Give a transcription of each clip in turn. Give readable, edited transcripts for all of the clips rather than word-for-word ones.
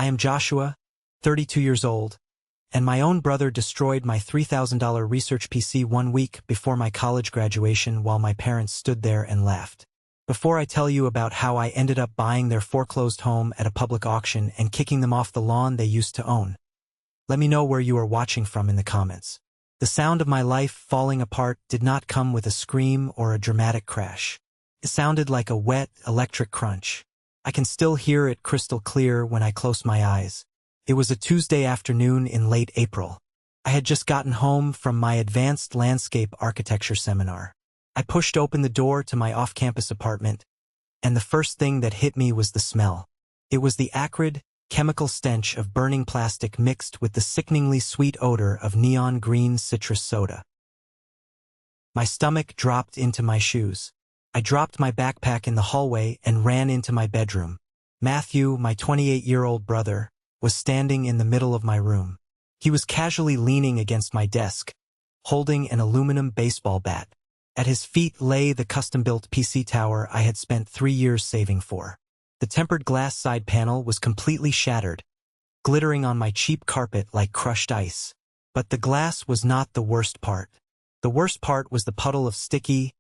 I am Joshua, 32 years old, and my own brother destroyed my $3,000 research PC 1 week before my college graduation while my parents stood there and laughed. Before I tell you about how I ended up buying their foreclosed home at a public auction and kicking them off the lawn they used to own, let me know where you are watching from in the comments. The sound of my life falling apart did not come with a scream or a dramatic crash. It sounded like a wet, electric crunch. I can still hear it crystal clear when I close my eyes. It was a Tuesday afternoon in late April. I had just gotten home from my advanced landscape architecture seminar. I pushed open the door to my off-campus apartment, and the first thing that hit me was the smell. It was the acrid, chemical stench of burning plastic mixed with the sickeningly sweet odor of neon green citrus soda. My stomach dropped into my shoes. I dropped my backpack in the hallway and ran into my bedroom. Matthew, my 28-year-old brother, was standing in the middle of my room. He was casually leaning against my desk, holding an aluminum baseball bat. At his feet lay the custom-built PC tower I had spent 3 years saving for. The tempered glass side panel was completely shattered, glittering on my cheap carpet like crushed ice. But the glass was not the worst part. The worst part was the puddle of sticky,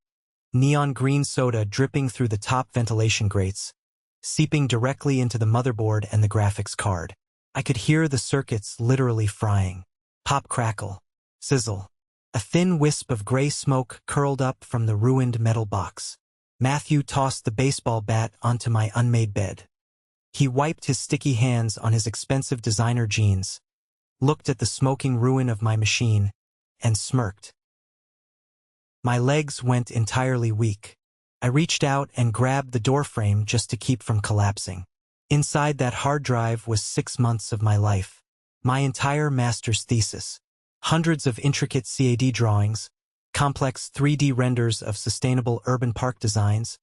neon green soda dripping through the top ventilation grates, seeping directly into the motherboard and the graphics card. I could hear the circuits literally frying. Pop, crackle, sizzle. A thin wisp of gray smoke curled up from the ruined metal box. Matthew tossed the baseball bat onto my unmade bed. He wiped his sticky hands on his expensive designer jeans, looked at the smoking ruin of my machine, and smirked. My legs went entirely weak. I reached out and grabbed the doorframe just to keep from collapsing. Inside that hard drive was 6 months of my life. My entire master's thesis. Hundreds of intricate CAD drawings, complex 3D renders of sustainable urban park designs,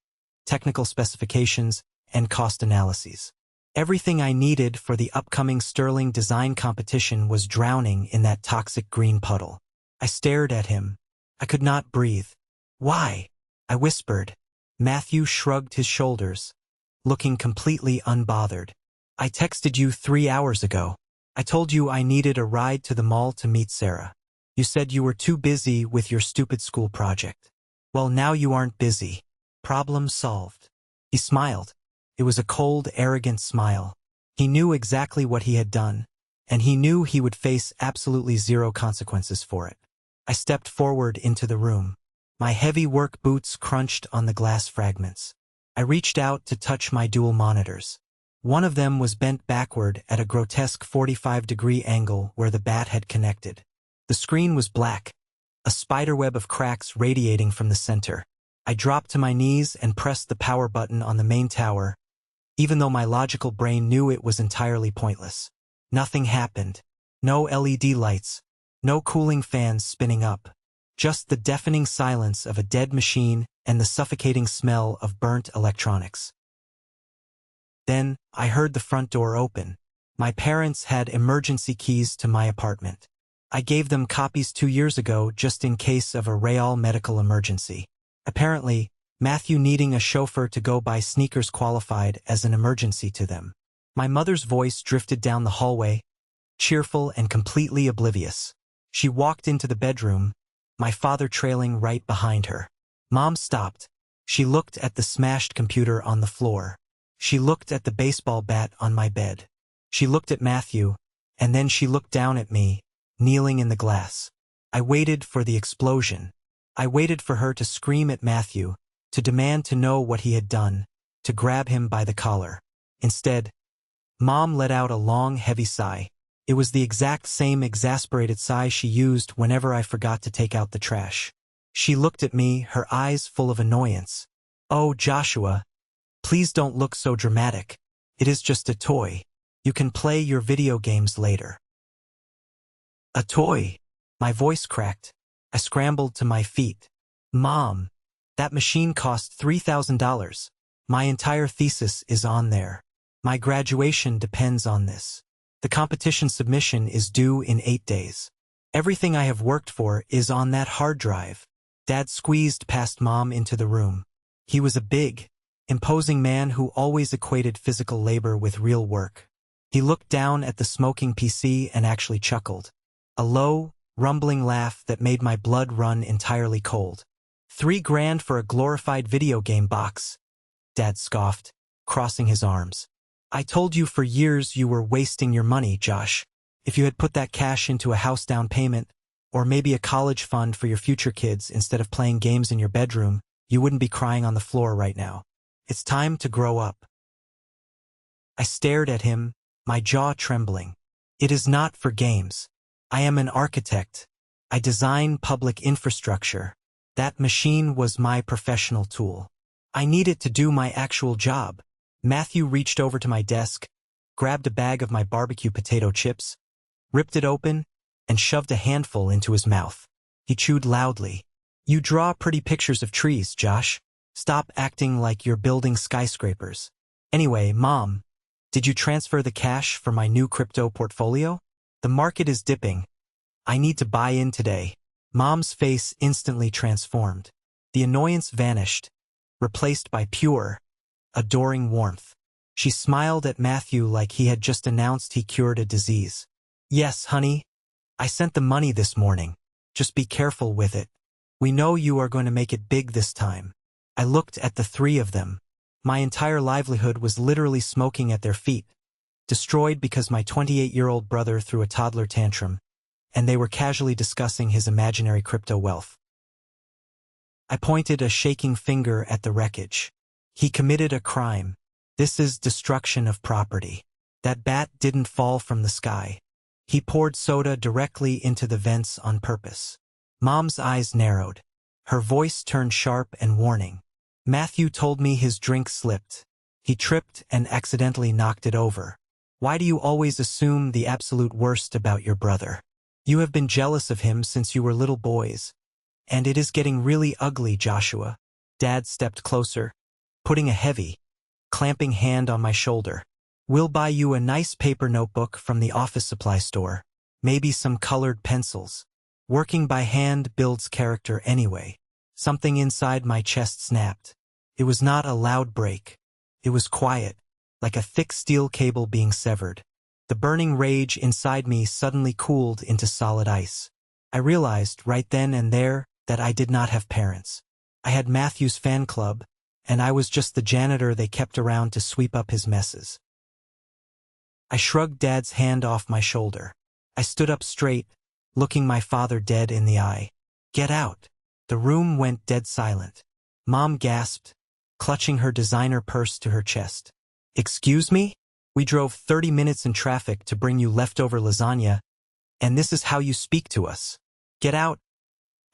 technical specifications, and cost analyses. Everything I needed for the upcoming Sterling design competition was drowning in that toxic green puddle. I stared at him. I could not breathe. Why? I whispered. Matthew shrugged his shoulders, looking completely unbothered. I texted you 3 hours ago. I told you I needed a ride to the mall to meet Sarah. You said you were too busy with your stupid school project. Well, now you aren't busy. Problem solved. He smiled. It was a cold, arrogant smile. He knew exactly what he had done, and he knew he would face absolutely zero consequences for it. I stepped forward into the room. My heavy work boots crunched on the glass fragments. I reached out to touch my dual monitors. One of them was bent backward at a grotesque 45-degree angle where the bat had connected. The screen was black, a spiderweb of cracks radiating from the center. I dropped to my knees and pressed the power button on the main tower, even though my logical brain knew it was entirely pointless. Nothing happened. No LED lights, no cooling fans spinning up. Just the deafening silence of a dead machine and the suffocating smell of burnt electronics. Then, I heard the front door open. My parents had emergency keys to my apartment. I gave them copies 2 years ago just in case of a real medical emergency. Apparently, Matthew needing a chauffeur to go buy sneakers qualified as an emergency to them. My mother's voice drifted down the hallway, cheerful and completely oblivious. She walked into the bedroom, my father trailing right behind her. Mom stopped. She looked at the smashed computer on the floor. She looked at the baseball bat on my bed. She looked at Matthew, and then she looked down at me, kneeling in the glass. I waited for the explosion. I waited for her to scream at Matthew, to demand to know what he had done, to grab him by the collar. Instead, Mom let out a long, heavy sigh. It was the exact same exasperated sigh she used whenever I forgot to take out the trash. She looked at me, her eyes full of annoyance. "Oh, Joshua, please don't look so dramatic. It is just a toy. You can play your video games later." A toy? My voice cracked. I scrambled to my feet. "Mom, that machine cost $3,000. My entire thesis is on there. My graduation depends on this. The competition submission is due in 8 days. Everything I have worked for is on that hard drive." Dad squeezed past Mom into the room. He was a big, imposing man who always equated physical labor with real work. He looked down at the smoking PC and actually chuckled. A low, rumbling laugh that made my blood run entirely cold. $3,000 for a glorified video game box, Dad scoffed, crossing his arms. I told you for years you were wasting your money, Josh. If you had put that cash into a house down payment, or maybe a college fund for your future kids instead of playing games in your bedroom, you wouldn't be crying on the floor right now. It's time to grow up. I stared at him, my jaw trembling. It is not for games. I am an architect. I design public infrastructure. That machine was my professional tool. I need it to do my actual job. Matthew reached over to my desk, grabbed a bag of my barbecue potato chips, ripped it open, and shoved a handful into his mouth. He chewed loudly. You draw pretty pictures of trees, Josh. Stop acting like you're building skyscrapers. Anyway, Mom, did you transfer the cash for my new crypto portfolio? The market is dipping. I need to buy in today. Mom's face instantly transformed. The annoyance vanished, replaced by pure, adoring warmth. She smiled at Matthew like he had just announced he cured a disease. Yes, honey. I sent the money this morning. Just be careful with it. We know you are going to make it big this time. I looked at the three of them. My entire livelihood was literally smoking at their feet, destroyed because my 28-year-old brother threw a toddler tantrum, and they were casually discussing his imaginary crypto wealth. I pointed a shaking finger at the wreckage. He committed a crime. This is destruction of property. That bat didn't fall from the sky. He poured soda directly into the vents on purpose. Mom's eyes narrowed. Her voice turned sharp and warning. Matthew told me his drink slipped. He tripped and accidentally knocked it over. Why do you always assume the absolute worst about your brother? You have been jealous of him since you were little boys. And it is getting really ugly, Joshua. Dad stepped closer, putting a heavy, clamping hand on my shoulder. We'll buy you a nice paper notebook from the office supply store. Maybe some colored pencils. Working by hand builds character anyway. Something inside my chest snapped. It was not a loud break. It was quiet, like a thick steel cable being severed. The burning rage inside me suddenly cooled into solid ice. I realized right then and there that I did not have parents. I had Matthew's fan club, and I was just the janitor they kept around to sweep up his messes. I shrugged Dad's hand off my shoulder. I stood up straight, looking my father dead in the eye. Get out. The room went dead silent. Mom gasped, clutching her designer purse to her chest. Excuse me? We drove 30 minutes in traffic to bring you leftover lasagna, and this is how you speak to us. Get out.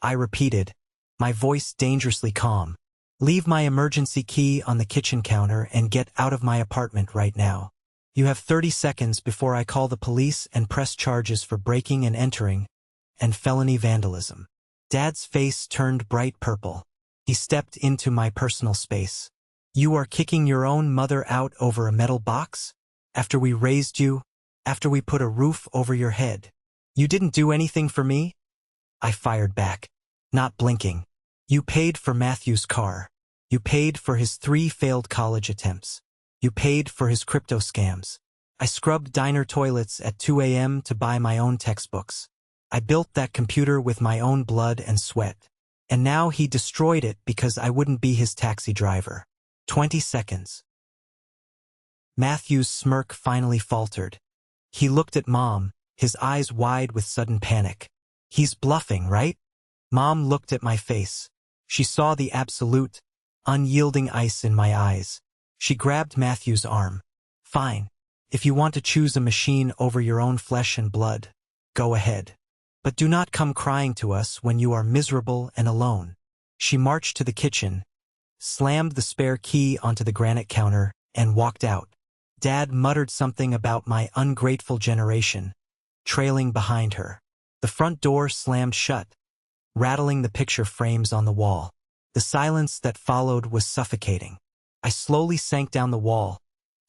I repeated, my voice dangerously calm. Leave my emergency key on the kitchen counter and get out of my apartment right now. You have 30 seconds before I call the police and press charges for breaking and entering and felony vandalism. Dad's face turned bright purple. He stepped into my personal space. You are kicking your own mother out over a metal box? After we raised you? After we put a roof over your head? You didn't do anything for me? I fired back, not blinking. You paid for Matthew's car. You paid for his 3 failed college attempts. You paid for his crypto scams. I scrubbed diner toilets at 2 a.m. to buy my own textbooks. I built that computer with my own blood and sweat. And now he destroyed it because I wouldn't be his taxi driver. 20 seconds. Matthew's smirk finally faltered. He looked at Mom, his eyes wide with sudden panic. He's bluffing, right? Mom looked at my face. She saw the absolute, unyielding ice in my eyes. She grabbed Matthew's arm. Fine. If you want to choose a machine over your own flesh and blood, go ahead. But do not come crying to us when you are miserable and alone. She marched to the kitchen, slammed the spare key onto the granite counter, and walked out. Dad muttered something about my ungrateful generation, trailing behind her. The front door slammed shut, rattling the picture frames on the wall. The silence that followed was suffocating. I slowly sank down the wall,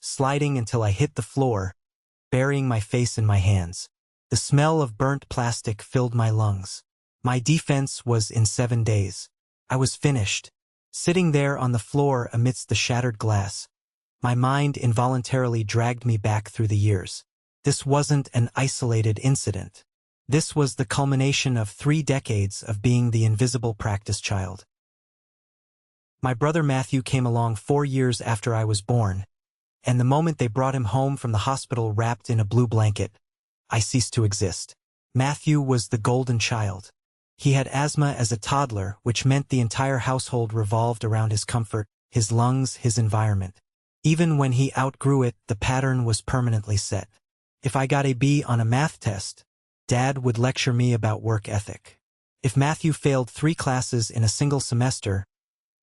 sliding until I hit the floor, burying my face in my hands. The smell of burnt plastic filled my lungs. My defense was in 7 days. I was finished, sitting there on the floor amidst the shattered glass, My mind involuntarily dragged me back through the years. This wasn't an isolated incident. This was the culmination of 3 decades of being the invisible practice child. My brother Matthew came along 4 years after I was born, and the moment they brought him home from the hospital wrapped in a blue blanket, I ceased to exist. Matthew was the golden child. He had asthma as a toddler, which meant the entire household revolved around his comfort, his lungs, his environment. Even when he outgrew it, the pattern was permanently set. If I got a B on a math test, Dad would lecture me about work ethic. If Matthew failed 3 classes in a single semester,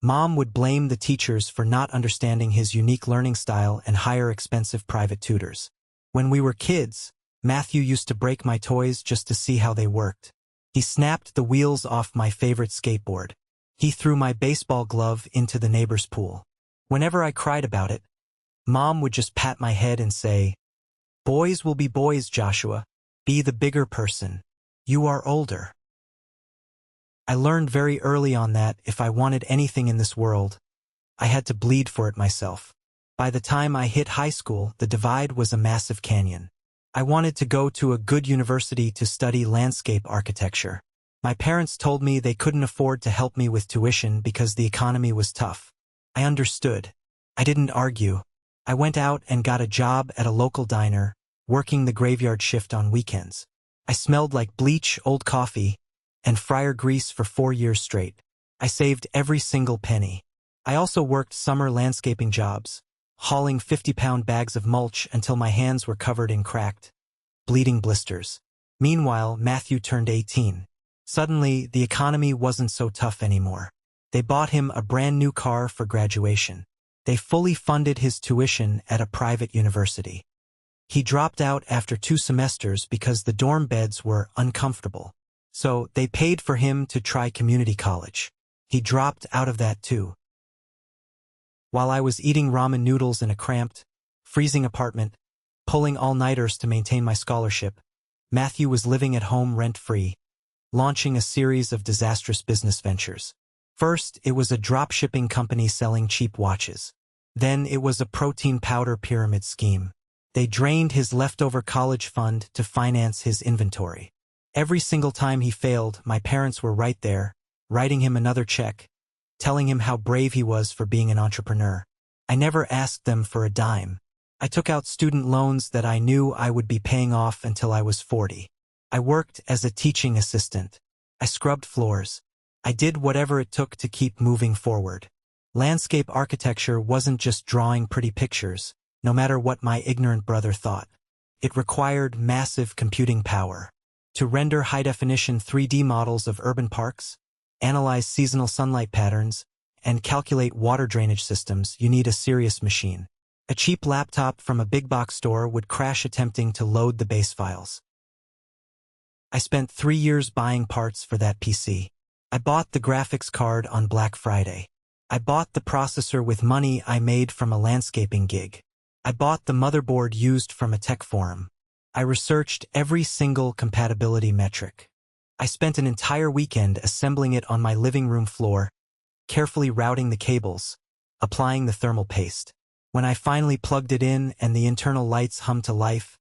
Mom would blame the teachers for not understanding his unique learning style and hire expensive private tutors. When we were kids, Matthew used to break my toys just to see how they worked. He snapped the wheels off my favorite skateboard. He threw my baseball glove into the neighbor's pool. Whenever I cried about it, Mom would just pat my head and say, "Boys will be boys, Joshua. Be the bigger person. You are older." I learned very early on that if I wanted anything in this world, I had to bleed for it myself. By the time I hit high school, the divide was a massive canyon. I wanted to go to a good university to study landscape architecture. My parents told me they couldn't afford to help me with tuition because the economy was tough. I understood. I didn't argue. I went out and got a job at a local diner, working the graveyard shift on weekends. I smelled like bleach, old coffee, and fryer grease for 4 years straight. I saved every single penny. I also worked summer landscaping jobs, hauling 50-pound bags of mulch until my hands were covered in cracked, bleeding blisters. Meanwhile, Matthew turned 18. Suddenly, the economy wasn't so tough anymore. They bought him a brand new car for graduation. They fully funded his tuition at a private university. He dropped out after 2 semesters because the dorm beds were uncomfortable. So they paid for him to try community college. He dropped out of that too. While I was eating ramen noodles in a cramped, freezing apartment, pulling all-nighters to maintain my scholarship, Matthew was living at home rent-free, launching a series of disastrous business ventures. First, it was a drop-shipping company selling cheap watches. Then it was a protein powder pyramid scheme. They drained his leftover college fund to finance his inventory. Every single time he failed, my parents were right there, writing him another check, telling him how brave he was for being an entrepreneur. I never asked them for a dime. I took out student loans that I knew I would be paying off until I was 40. I worked as a teaching assistant. I scrubbed floors. I did whatever it took to keep moving forward. Landscape architecture wasn't just drawing pretty pictures, no matter what my ignorant brother thought. It required massive computing power. To render high-definition 3D models of urban parks, analyze seasonal sunlight patterns, and calculate water drainage systems, you need a serious machine. A cheap laptop from a big-box store would crash attempting to load the base files. I spent 3 years buying parts for that PC. I bought the graphics card on Black Friday. I bought the processor with money I made from a landscaping gig. I bought the motherboard used from a tech forum. I researched every single compatibility metric. I spent an entire weekend assembling it on my living room floor, carefully routing the cables, applying the thermal paste. When I finally plugged it in and the internal lights hummed to life,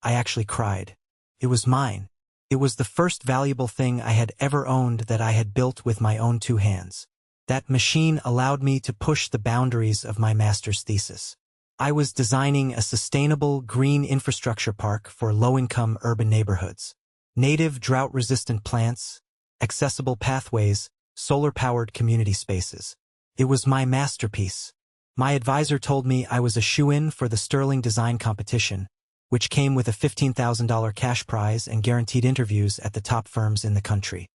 I actually cried. It was mine. It was the first valuable thing I had ever owned that I had built with my own 2 hands. That machine allowed me to push the boundaries of my master's thesis. I was designing a sustainable green infrastructure park for low-income urban neighborhoods. Native drought-resistant plants, accessible pathways, solar-powered community spaces. It was my masterpiece. My advisor told me I was a shoo-in for the Sterling Design Competition, which came with a $15,000 cash prize and guaranteed interviews at the top firms in the country.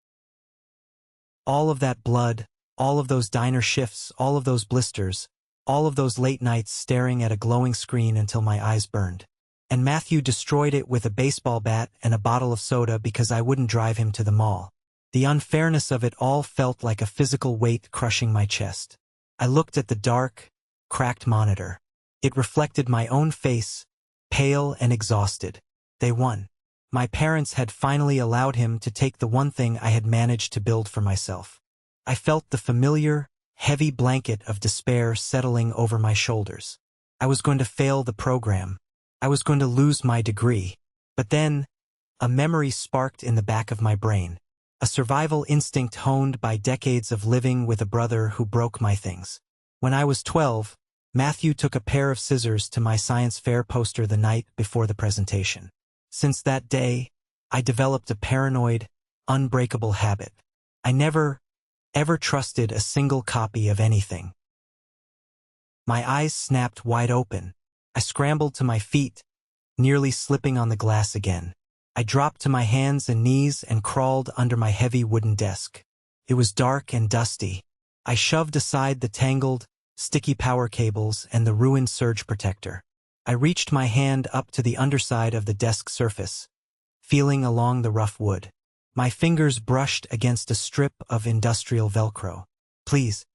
All of that blood, all of those diner shifts, all of those blisters, all of those late nights staring at a glowing screen until my eyes burned. And Matthew destroyed it with a baseball bat and a bottle of soda because I wouldn't drive him to the mall. The unfairness of it all felt like a physical weight crushing my chest. I looked at the dark, cracked monitor. It reflected my own face, pale and exhausted. They won. My parents had finally allowed him to take the one thing I had managed to build for myself. I felt the familiar, heavy blanket of despair settling over my shoulders. I was going to fail the program. I was going to lose my degree. But then, a memory sparked in the back of my brain. A survival instinct honed by decades of living with a brother who broke my things. When I was 12, Matthew took a pair of scissors to my science fair poster the night before the presentation. Since that day, I developed a paranoid, unbreakable habit. I never, ever trusted a single copy of anything. My eyes snapped wide open. I scrambled to my feet, nearly slipping on the glass again. I dropped to my hands and knees and crawled under my heavy wooden desk. It was dark and dusty. I shoved aside the tangled, sticky power cables and the ruined surge protector. I reached my hand up to the underside of the desk surface, feeling along the rough wood. My fingers brushed against a strip of industrial Velcro. Please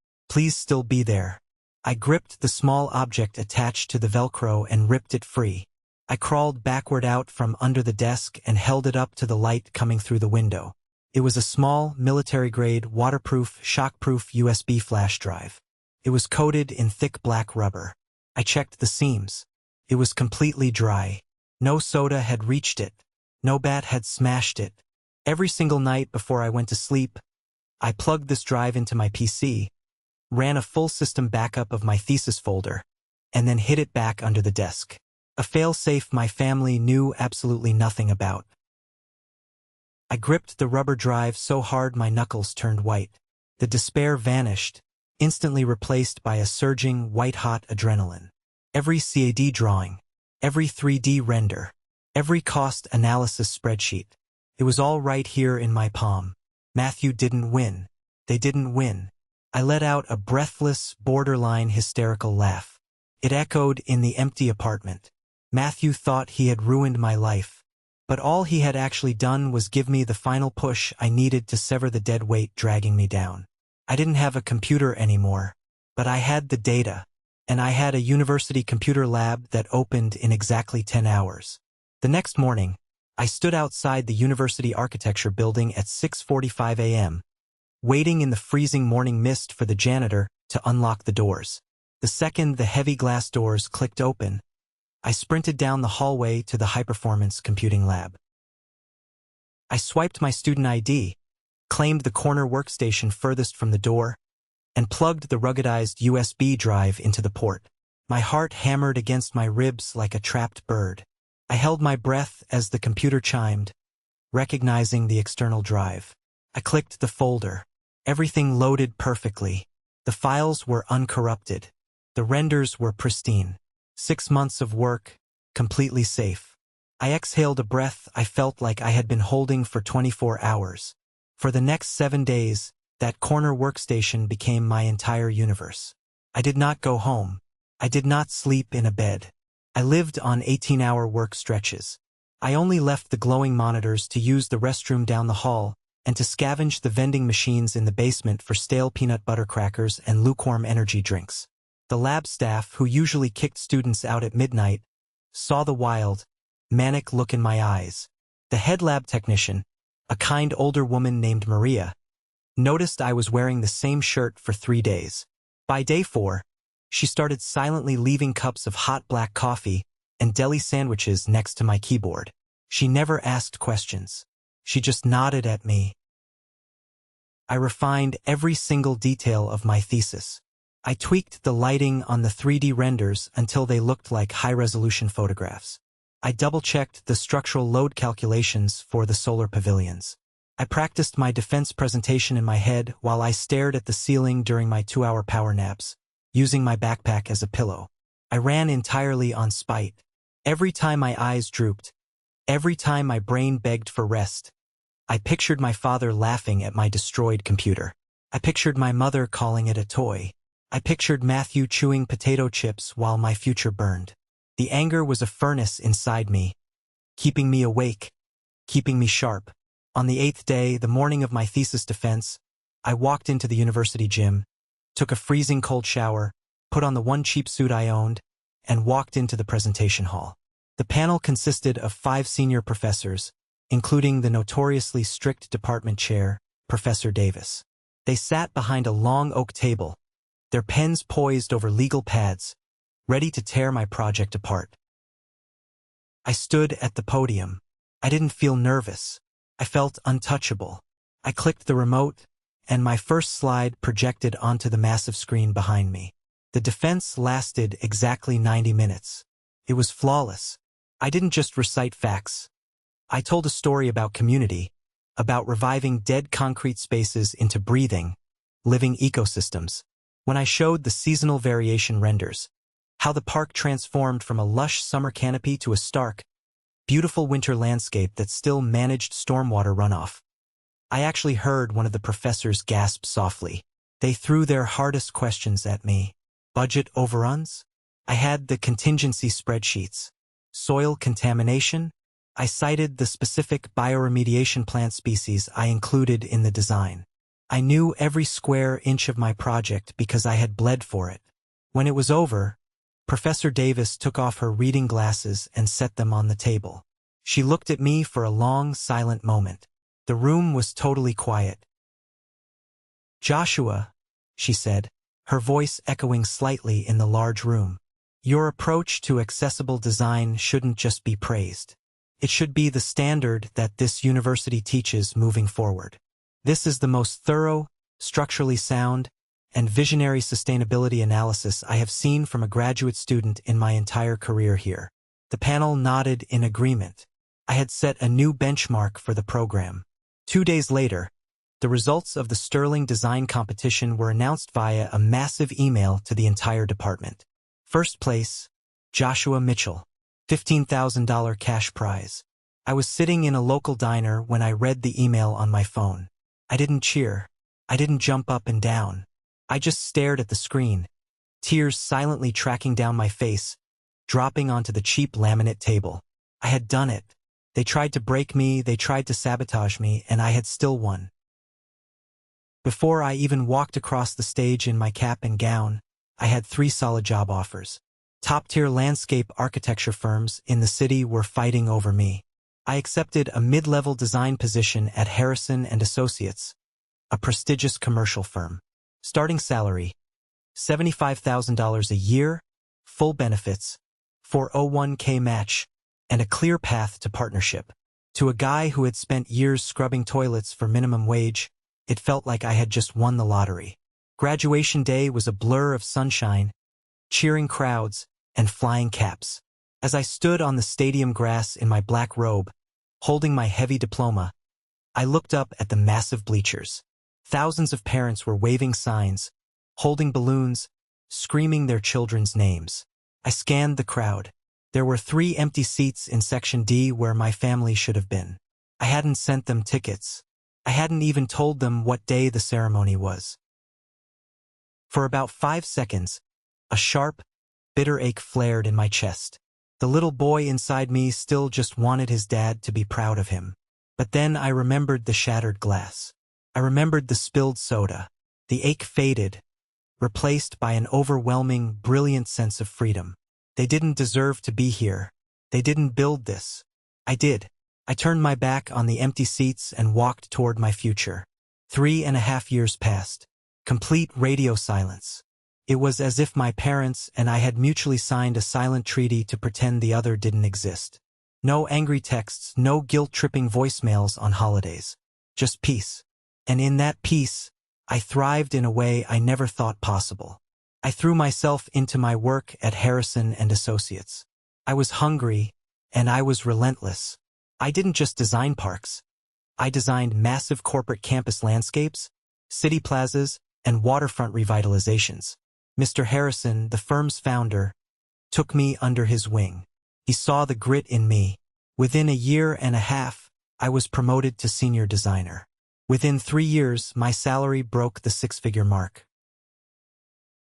still be there. I gripped the small object attached to the Velcro and ripped it free. I crawled backward out from under the desk and held it up to the light coming through the window. It was a small, military-grade, waterproof, shockproof USB flash drive. It was coated in thick black rubber. I checked the seams. It was completely dry. No soda had reached it. No bat had smashed it. Every single night before I went to sleep, I plugged this drive into my PC, ran a full system backup of my thesis folder, and then hid it back under the desk. A fail-safe my family knew absolutely nothing about. I gripped the rubber drive so hard my knuckles turned white. The despair vanished, instantly replaced by a surging, white-hot adrenaline. Every CAD drawing, every 3D render, every cost analysis spreadsheet. It was all right here in my palm. Matthew didn't win. They didn't win. I let out a breathless, borderline hysterical laugh. It echoed in the empty apartment. Matthew thought he had ruined my life, but all he had actually done was give me the final push I needed to sever the dead weight dragging me down. I didn't have a computer anymore, but I had the data, and I had a university computer lab that opened in exactly 10 hours. The next morning, I stood outside the university architecture building at 6:45 a.m., waiting in the freezing morning mist for the janitor to unlock the doors. The second the heavy glass doors clicked open, I sprinted down the hallway to the high-performance computing lab. I swiped my student ID, claimed the corner workstation furthest from the door, and plugged the ruggedized USB drive into the port. My heart hammered against my ribs like a trapped bird. I held my breath as the computer chimed, recognizing the external drive. I clicked the folder. Everything loaded perfectly. The files were uncorrupted. The renders were pristine. 6 months of work, completely safe. I exhaled a breath I felt like I had been holding for 24 hours. For the next 7 days, that corner workstation became my entire universe. I did not go home. I did not sleep in a bed. I lived on 18-hour work stretches. I only left the glowing monitors to use the restroom down the hall and to scavenge the vending machines in the basement for stale peanut butter crackers and lukewarm energy drinks. The lab staff, who usually kicked students out at midnight, saw the wild, manic look in my eyes. The head lab technician, a kind older woman named Maria, noticed I was wearing the same shirt for 3 days. By day 4, she started silently leaving cups of hot black coffee and deli sandwiches next to my keyboard. She never asked questions. She just nodded at me. I refined every single detail of my thesis. I tweaked the lighting on the 3D renders until they looked like high-resolution photographs. I double-checked the structural load calculations for the solar pavilions. I practiced my defense presentation in my head while I stared at the ceiling during my 2-hour power naps, using my backpack as a pillow. I ran entirely on spite. Every time my eyes drooped, every time my brain begged for rest, I pictured my father laughing at my destroyed computer. I pictured my mother calling it a toy. I pictured Matthew chewing potato chips while my future burned. The anger was a furnace inside me, keeping me awake, keeping me sharp. On the 8th day, the morning of my thesis defense, I walked into the university gym, took a freezing cold shower, put on the one cheap suit I owned, and walked into the presentation hall. The panel consisted of 5 senior professors, including the notoriously strict department chair, Professor Davis. They sat behind a long oak table, their pens poised over legal pads, ready to tear my project apart. I stood at the podium. I didn't feel nervous. I felt untouchable. I clicked the remote, and my first slide projected onto the massive screen behind me. The defense lasted exactly 90 minutes. It was flawless. I didn't just recite facts. I told a story about community, about reviving dead concrete spaces into breathing, living ecosystems. When I showed the seasonal variation renders, how the park transformed from a lush summer canopy to a stark, beautiful winter landscape that still managed stormwater runoff, I actually heard one of the professors gasp softly. They threw their hardest questions at me. Budget overruns? I had the contingency spreadsheets. Soil contamination? I cited the specific bioremediation plant species I included in the design. I knew every square inch of my project because I had bled for it. When it was over, Professor Davis took off her reading glasses and set them on the table. She looked at me for a long, silent moment. The room was totally quiet. "Joshua," she said, her voice echoing slightly in the large room, "your approach to accessible design shouldn't just be praised. It should be the standard that this university teaches moving forward. This is the most thorough, structurally sound, and visionary sustainability analysis I have seen from a graduate student in my entire career here." The panel nodded in agreement. I had set a new benchmark for the program. 2 days later, the results of the Sterling Design Competition were announced via a massive email to the entire department. First place, Joshua Mitchell, $15,000 cash prize. I was sitting in a local diner when I read the email on my phone. I didn't cheer. I didn't jump up and down. I just stared at the screen, tears silently tracking down my face, dropping onto the cheap laminate table. I had done it. They tried to break me, they tried to sabotage me, and I had still won. Before I even walked across the stage in my cap and gown, I had 3 solid job offers. Top-tier landscape architecture firms in the city were fighting over me. I accepted a mid-level design position at Harrison & Associates, a prestigious commercial firm. Starting salary, $75,000 a year, full benefits, 401k match, and a clear path to partnership. To a guy who had spent years scrubbing toilets for minimum wage, it felt like I had just won the lottery. Graduation day was a blur of sunshine, cheering crowds, and flying caps. As I stood on the stadium grass in my black robe, holding my heavy diploma, I looked up at the massive bleachers. Thousands of parents were waving signs, holding balloons, screaming their children's names. I scanned the crowd. There were 3 empty seats in Section D where my family should have been. I hadn't sent them tickets. I hadn't even told them what day the ceremony was. For about 5 seconds, a sharp, bitter ache flared in my chest. The little boy inside me still just wanted his dad to be proud of him. But then I remembered the shattered glass. I remembered the spilled soda. The ache faded, replaced by an overwhelming, brilliant sense of freedom. They didn't deserve to be here. They didn't build this. I did. I turned my back on the empty seats and walked toward my future. 3.5 years passed. Complete radio silence. It was as if my parents and I had mutually signed a silent treaty to pretend the other didn't exist. No angry texts, no guilt-tripping voicemails on holidays. Just peace. And in that peace, I thrived in a way I never thought possible. I threw myself into my work at Harrison & Associates. I was hungry, and I was relentless. I didn't just design parks. I designed massive corporate campus landscapes, city plazas, and waterfront revitalizations. Mr. Harrison, the firm's founder, took me under his wing. He saw the grit in me. Within 1.5 years, I was promoted to senior designer. Within 3 years, my salary broke the 6-figure mark.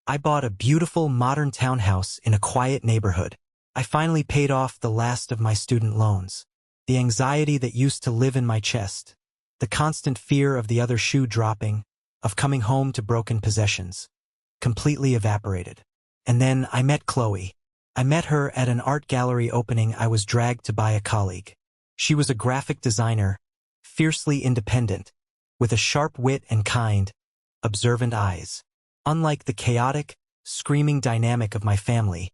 I bought a beautiful modern townhouse in a quiet neighborhood. I finally paid off the last of my student loans. The anxiety that used to live in my chest, the constant fear of the other shoe dropping, of coming home to broken possessions, completely evaporated. And then I met Chloe. I met her at an art gallery opening I was dragged to by a colleague. She was a graphic designer, fiercely independent, with a sharp wit and kind, observant eyes. Unlike the chaotic, screaming dynamic of my family,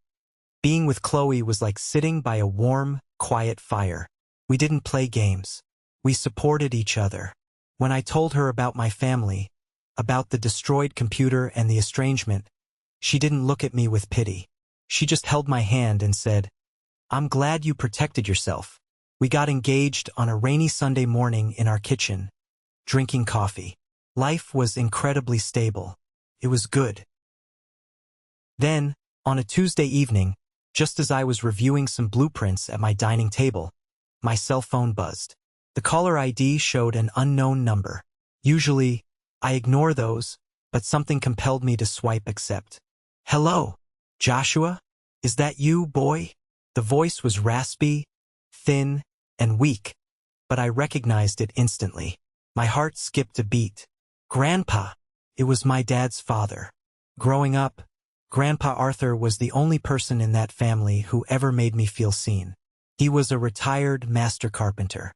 Being with Chloe was like sitting by a warm, quiet fire. We didn't play games. We supported each other. When I told her about my family, about the destroyed computer and the estrangement, she didn't look at me with pity. She just held my hand and said, "I'm glad you protected yourself." We got engaged on a rainy Sunday morning in our kitchen, drinking coffee. Life was incredibly stable. It was good. Then, on a Tuesday evening, just as I was reviewing some blueprints at my dining table, my cell phone buzzed. The caller ID showed an unknown number. Usually, I ignore those, but something compelled me to swipe accept. "Hello, Joshua? Is that you, boy?" The voice was raspy, thin, and weak, but I recognized it instantly. My heart skipped a beat. Grandpa! It was my dad's father. Growing up, Grandpa Arthur was the only person in that family who ever made me feel seen. He was a retired master carpenter.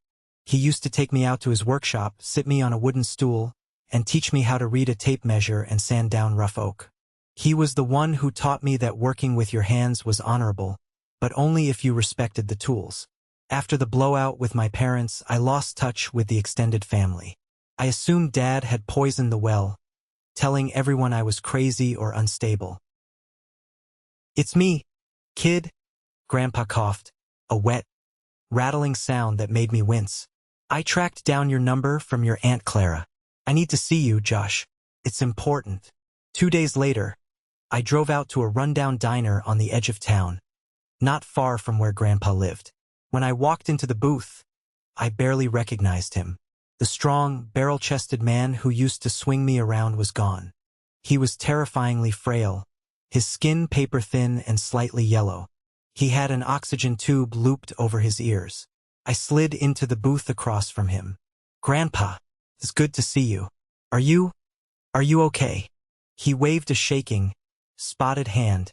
He used to take me out to his workshop, sit me on a wooden stool, and teach me how to read a tape measure and sand down rough oak. He was the one who taught me that working with your hands was honorable, but only if you respected the tools. After the blowout with my parents, I lost touch with the extended family. I assumed Dad had poisoned the well, telling everyone I was crazy or unstable. "It's me, kid," Grandpa coughed, a wet, rattling sound that made me wince. "I tracked down your number from your Aunt Clara. I need to see you, Josh. It's important." 2 days later, I drove out to a rundown diner on the edge of town, not far from where Grandpa lived. When I walked into the booth, I barely recognized him. The strong, barrel-chested man who used to swing me around was gone. He was terrifyingly frail, his skin paper-thin and slightly yellow. He had an oxygen tube looped over his ears. I slid into the booth across from him. "Grandpa, it's good to see you. Are you okay?" He waved a shaking, spotted hand,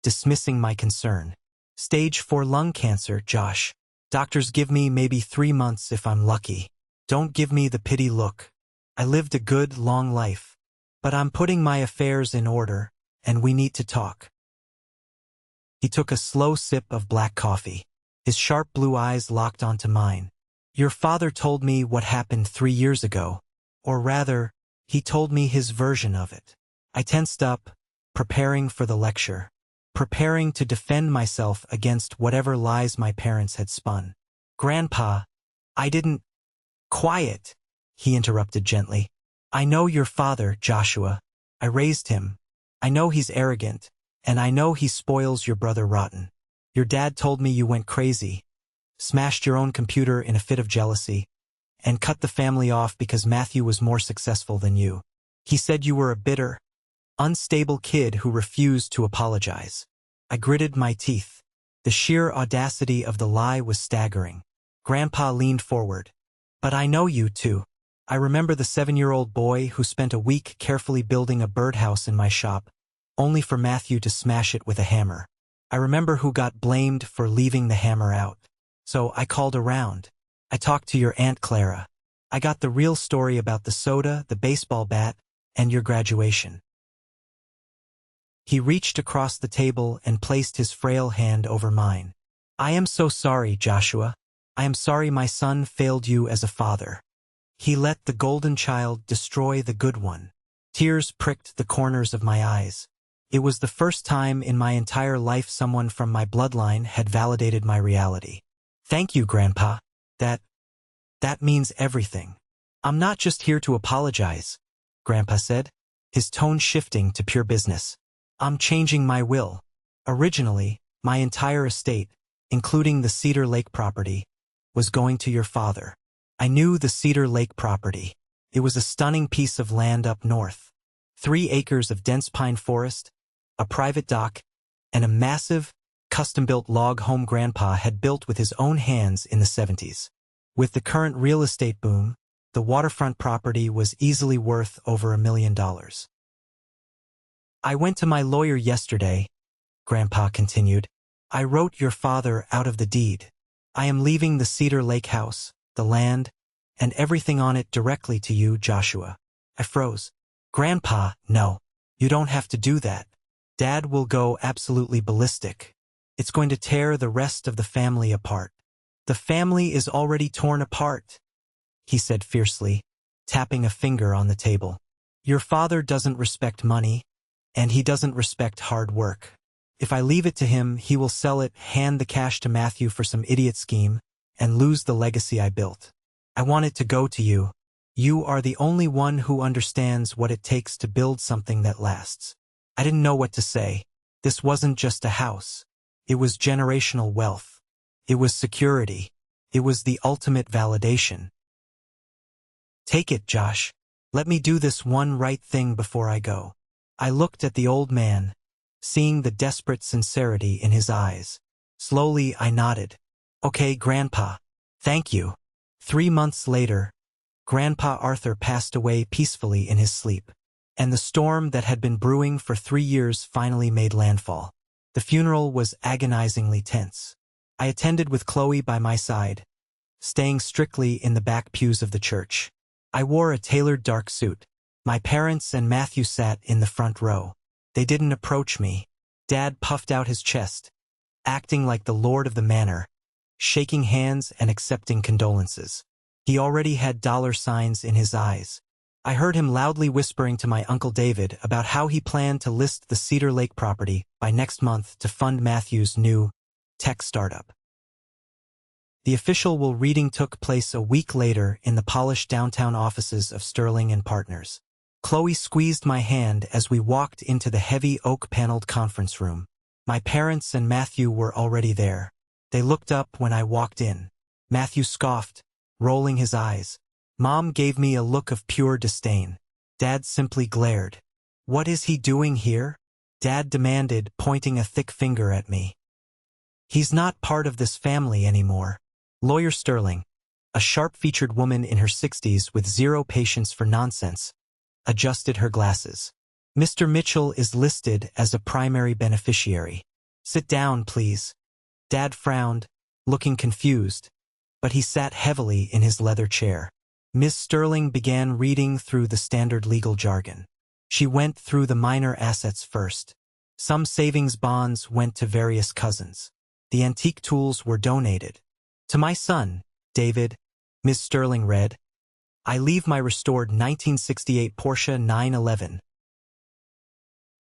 dismissing my concern. "Stage 4 lung cancer, Josh. Doctors give me maybe 3 months if I'm lucky. Don't give me the pity look. I lived a good, long life, but I'm putting my affairs in order, and we need to talk." He took a slow sip of black coffee. His sharp blue eyes locked onto mine. "Your father told me what happened 3 years ago, or rather, he told me his version of it." I tensed up, preparing for the lecture, preparing to defend myself against whatever lies my parents had spun. "Grandpa, I didn't—" "Quiet," he interrupted gently. "I know your father, Joshua. I raised him. I know he's arrogant, and I know he spoils your brother rotten. Your dad told me you went crazy, smashed your own computer in a fit of jealousy, and cut the family off because Matthew was more successful than you. He said you were a bitter, unstable kid who refused to apologize." I gritted my teeth. The sheer audacity of the lie was staggering. Grandpa leaned forward. "But I know you too. I remember the 7-year-old boy who spent a week carefully building a birdhouse in my shop, only for Matthew to smash it with a hammer. I remember who got blamed for leaving the hammer out. So I called around. I talked to your Aunt Clara. I got the real story about the soda, the baseball bat, and your graduation." He reached across the table and placed his frail hand over mine. "I am so sorry, Joshua. I am sorry my son failed you as a father. He let the golden child destroy the good one." Tears pricked the corners of my eyes. It was the first time in my entire life someone from my bloodline had validated my reality. "Thank you, Grandpa. That means everything." "I'm not just here to apologize," Grandpa said, his tone shifting to pure business. "I'm changing my will. Originally, my entire estate, including the Cedar Lake property, was going to your father. I knew the Cedar Lake property. It was a stunning piece of land up north. 3 acres of dense pine forest, a private dock, and a massive, custom-built log home Grandpa had built with his own hands in the 70s. With the current real estate boom, the waterfront property was easily worth over $1 million. "I went to my lawyer yesterday," Grandpa continued. "I wrote your father out of the deed. I am leaving the Cedar Lake house, the land, and everything on it directly to you, Joshua." I froze. "Grandpa, no. You don't have to do that. Dad will go absolutely ballistic. It's going to tear the rest of the family apart. The family is already torn apart, he said fiercely, tapping a finger on the table. Your father doesn't respect money, and he doesn't respect hard work. If I leave it to him, he will sell it, hand the cash to Matthew for some idiot scheme, and lose the legacy I built. I want it to go to you. You are the only one who understands what it takes to build something that lasts. I didn't know what to say. This wasn't just a house. It was generational wealth. It was security. It was the ultimate validation. Take it, Josh. Let me do this one right thing before I go. I looked at the old man, seeing the desperate sincerity in his eyes. Slowly, I nodded. Okay, Grandpa. Thank you. 3 months later, Grandpa Arthur passed away peacefully in his sleep, and the storm that had been brewing for 3 years finally made landfall. The funeral was agonizingly tense. I attended with Chloe by my side, staying strictly in the back pews of the church. I wore a tailored dark suit. My parents and Matthew sat in the front row. They didn't approach me. Dad puffed out his chest, acting like the lord of the manor, shaking hands and accepting condolences. He already had dollar signs in his eyes. I heard him loudly whispering to my Uncle David about how he planned to list the Cedar Lake property by next month to fund Matthew's new tech startup. The official will reading took place a week later in the polished downtown offices of Sterling and Partners. Chloe squeezed my hand as we walked into the heavy oak-paneled conference room. My parents and Matthew were already there. They looked up when I walked in. Matthew scoffed, rolling his eyes. Mom gave me a look of pure disdain. Dad simply glared. What is he doing here? Dad demanded, pointing a thick finger at me. He's not part of this family anymore. Lawyer Sterling, a sharp-featured woman in her 60s with zero patience for nonsense, adjusted her glasses. Mr. Mitchell is listed as a primary beneficiary. Sit down, please. Dad frowned, looking confused, but he sat heavily in his leather chair. Miss Sterling began reading through the standard legal jargon. She went through the minor assets first. Some savings bonds went to various cousins. The antique tools were donated. To my son, David, Miss Sterling read, I leave my restored 1968 Porsche 911.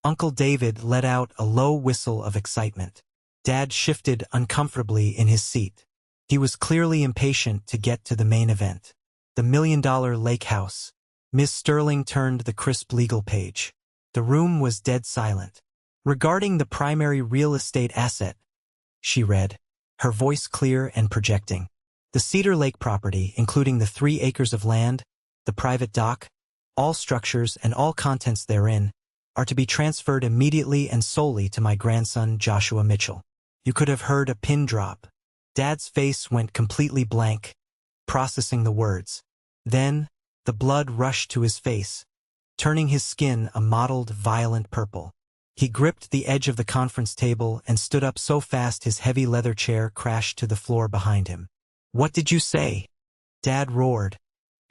Uncle David let out a low whistle of excitement. Dad shifted uncomfortably in his seat. He was clearly impatient to get to the main event. The $1 million lake house. Miss Sterling turned the crisp legal page. The room was dead silent. Regarding the primary real estate asset, she read, her voice clear and projecting. The Cedar Lake property, including the 3 acres of land, the private dock, all structures and all contents therein, are to be transferred immediately and solely to my grandson Joshua Mitchell. You could have heard a pin drop. Dad's face went completely blank, processing the words. Then, the blood rushed to his face, turning his skin a mottled, violent purple. He gripped the edge of the conference table and stood up so fast his heavy leather chair crashed to the floor behind him. What did you say? Dad roared,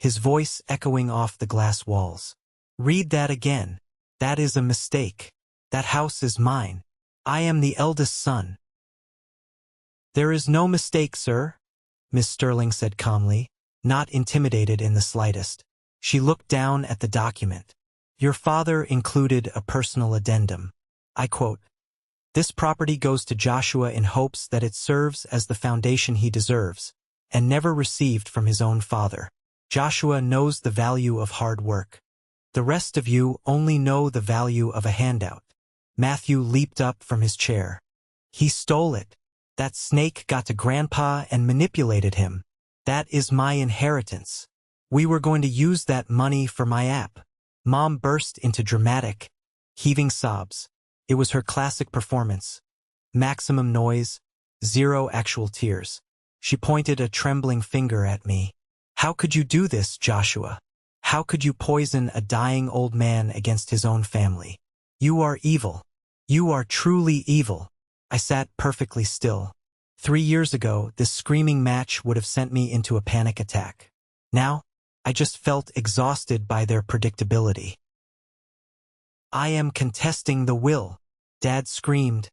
his voice echoing off the glass walls. Read that again. That is a mistake. That house is mine. I am the eldest son. There is no mistake, sir, Miss Sterling said calmly, not intimidated in the slightest. She looked down at the document. Your father included a personal addendum. I quote, This property goes to Joshua in hopes that it serves as the foundation he deserves, and never received from his own father. Joshua knows the value of hard work. The rest of you only know the value of a handout. Matthew leaped up from his chair. He stole it. That snake got to Grandpa and manipulated him. That is my inheritance. We were going to use that money for my app. Mom burst into dramatic, heaving sobs. It was her classic performance. Maximum noise, zero actual tears. She pointed a trembling finger at me. How could you do this, Joshua? How could you poison a dying old man against his own family? You are evil. You are truly evil. I sat perfectly still. 3 years ago, this screaming match would have sent me into a panic attack. Now, I just felt exhausted by their predictability. I am contesting the will, Dad screamed,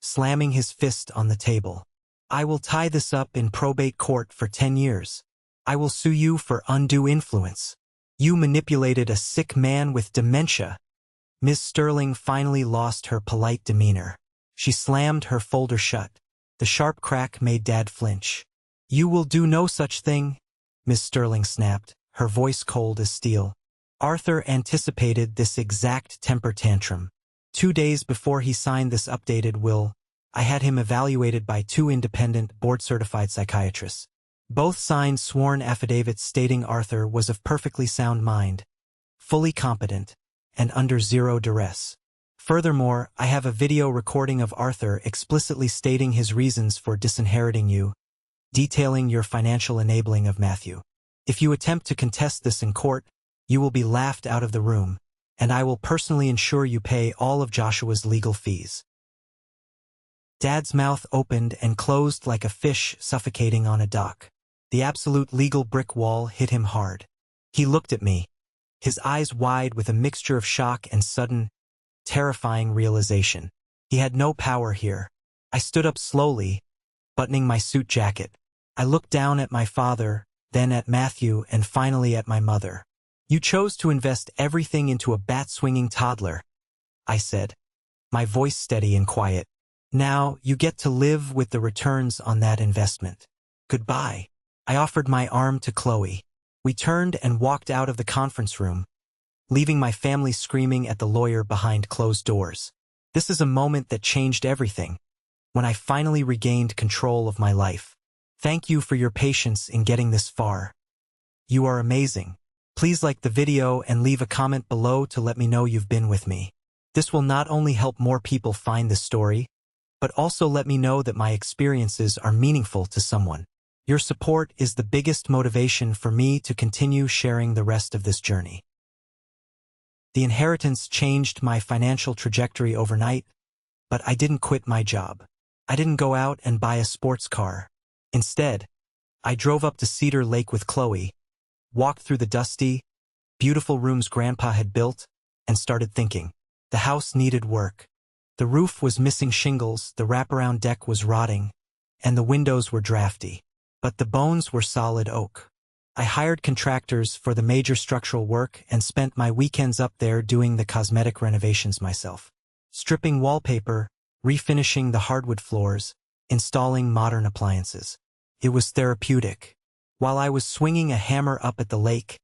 slamming his fist on the table. I will tie this up in probate court for 10 years. I will sue you for undue influence. You manipulated a sick man with dementia. Ms. Sterling finally lost her polite demeanor. She slammed her folder shut. The sharp crack made Dad flinch. You will do no such thing, Ms. Sterling snapped, her voice cold as steel. Arthur anticipated this exact temper tantrum. 2 days before he signed this updated will, I had him evaluated by 2 independent, board-certified psychiatrists. Both signed sworn affidavits stating Arthur was of perfectly sound mind, fully competent, and under zero duress. Furthermore, I have a video recording of Arthur explicitly stating his reasons for disinheriting you, detailing your financial enabling of Matthew. If you attempt to contest this in court, you will be laughed out of the room, and I will personally ensure you pay all of Joshua's legal fees. Dad's mouth opened and closed like a fish suffocating on a dock. The absolute legal brick wall hit him hard. He looked at me, his eyes wide with a mixture of shock and sudden, terrifying realization. He had no power here. I stood up slowly, buttoning my suit jacket. I looked down at my father, then at Matthew, and finally at my mother. You chose to invest everything into a bat-swinging toddler, I said, my voice steady and quiet. Now you get to live with the returns on that investment. Goodbye. I offered my arm to Chloe. We turned and walked out of the conference room, leaving my family screaming at the lawyer behind closed doors. This is a moment that changed everything, when I finally regained control of my life. Thank you for your patience in getting this far. You are amazing. Please like the video and leave a comment below to let me know you've been with me. This will not only help more people find this story, but also let me know that my experiences are meaningful to someone. Your support is the biggest motivation for me to continue sharing the rest of this journey. The inheritance changed my financial trajectory overnight, but I didn't quit my job. I didn't go out and buy a sports car. Instead, I drove up to Cedar Lake with Chloe, walked through the dusty, beautiful rooms Grandpa had built, and started thinking. The house needed work. The roof was missing shingles, the wraparound deck was rotting, and the windows were drafty. But the bones were solid oak. I hired contractors for the major structural work and spent my weekends up there doing the cosmetic renovations myself. Stripping wallpaper, refinishing the hardwood floors, installing modern appliances. It was therapeutic. While I was swinging a hammer up at the lake,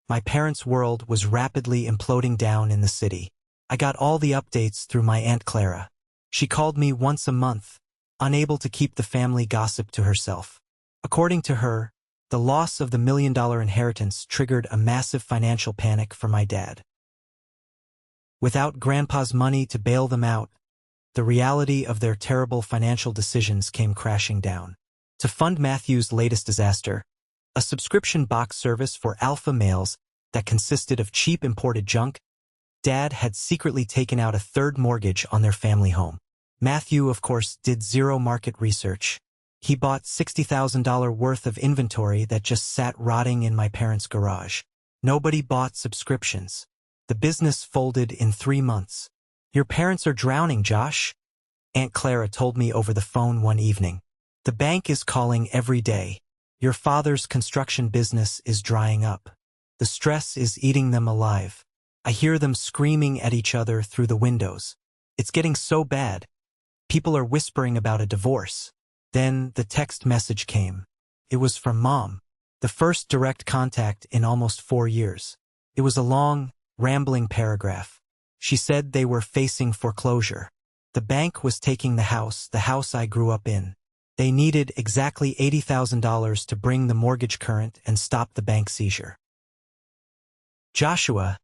my parents' world was rapidly imploding down in the city. I got all the updates through my Aunt Clara. She called me once a month, unable to keep the family gossip to herself. According to her, the loss of the $1 million inheritance triggered a massive financial panic for my dad. Without Grandpa's money to bail them out, the reality of their terrible financial decisions came crashing down. To fund Matthew's latest disaster, a subscription box service for alpha males that consisted of cheap imported junk, Dad had secretly taken out a third mortgage on their family home. Matthew, of course, did zero market research. He bought $60,000 worth of inventory that just sat rotting in my parents' garage. Nobody bought subscriptions. The business folded in 3 months. Your parents are drowning, Josh, Aunt Clara told me over the phone one evening. The bank is calling every day. Your father's construction business is drying up. The stress is eating them alive. I hear them screaming at each other through the windows. It's getting so bad. People are whispering about a divorce. Then the text message came. It was from Mom, the first direct contact in almost 4 years. It was a long, rambling paragraph. She said they were facing foreclosure. The bank was taking the house I grew up in. They needed exactly $80,000 to bring the mortgage current and stop the bank seizure. Joshua,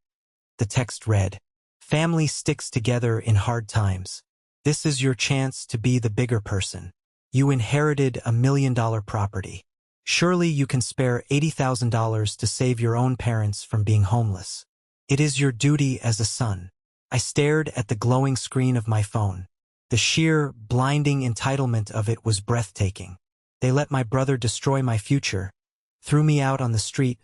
the text read, family sticks together in hard times. This is your chance to be the bigger person. You inherited a $1 million property. Surely you can spare $80,000 to save your own parents from being homeless. It is your duty as a son. I stared at the glowing screen of my phone. The sheer, blinding entitlement of it was breathtaking. They let my brother destroy my future, threw me out on the street,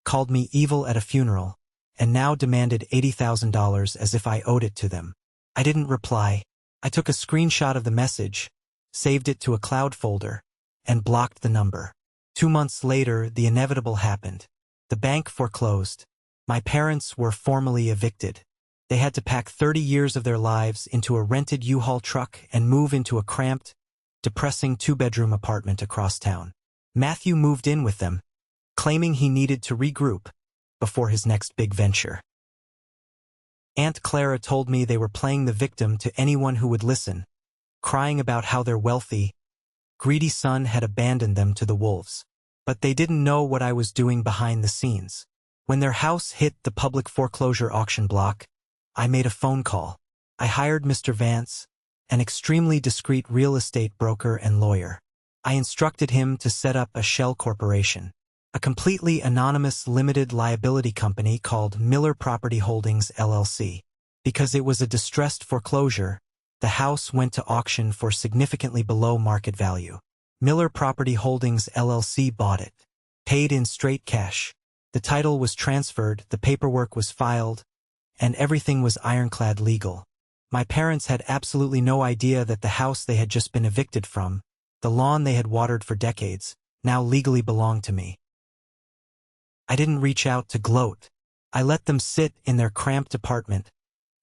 called me evil at a funeral, and now demanded $80,000 as if I owed it to them. I didn't reply. I took a screenshot of the message, saved it to a cloud folder, and blocked the number. 2 months later, the inevitable happened. The bank foreclosed. My parents were formally evicted. They had to pack 30 years of their lives into a rented U-Haul truck and move into a cramped, depressing 2-bedroom apartment across town. Matthew moved in with them, claiming he needed to regroup before his next big venture. Aunt Clara told me they were playing the victim to anyone who would listen, crying about how their wealthy, greedy son had abandoned them to the wolves. But they didn't know what I was doing behind the scenes. When their house hit the public foreclosure auction block, I made a phone call. I hired Mr. Vance, an extremely discreet real estate broker and lawyer. I instructed him to set up a shell corporation, a completely anonymous limited liability company called Miller Property Holdings LLC. Because it was a distressed foreclosure, the house went to auction for significantly below market value. Miller Property Holdings LLC bought it, paid in straight cash. The title was transferred, the paperwork was filed, and everything was ironclad legal. My parents had absolutely no idea that the house they had just been evicted from, the lawn they had watered for decades, now legally belonged to me. I didn't reach out to gloat. I let them sit in their cramped apartment,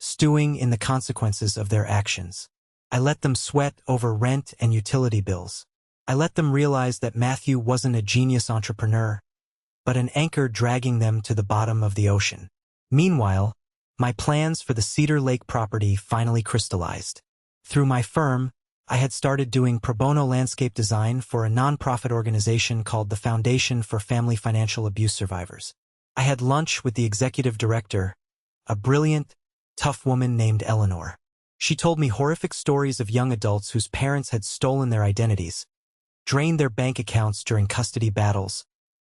stewing in the consequences of their actions. I let them sweat over rent and utility bills. I let them realize that Matthew wasn't a genius entrepreneur, but an anchor dragging them to the bottom of the ocean. Meanwhile, my plans for the Cedar Lake property finally crystallized. Through my firm, I had started doing pro bono landscape design for a nonprofit organization called the Foundation for Family Financial Abuse Survivors. I had lunch with the executive director, a brilliant, tough woman named Eleanor. She told me horrific stories of young adults whose parents had stolen their identities, drained their bank accounts during custody battles,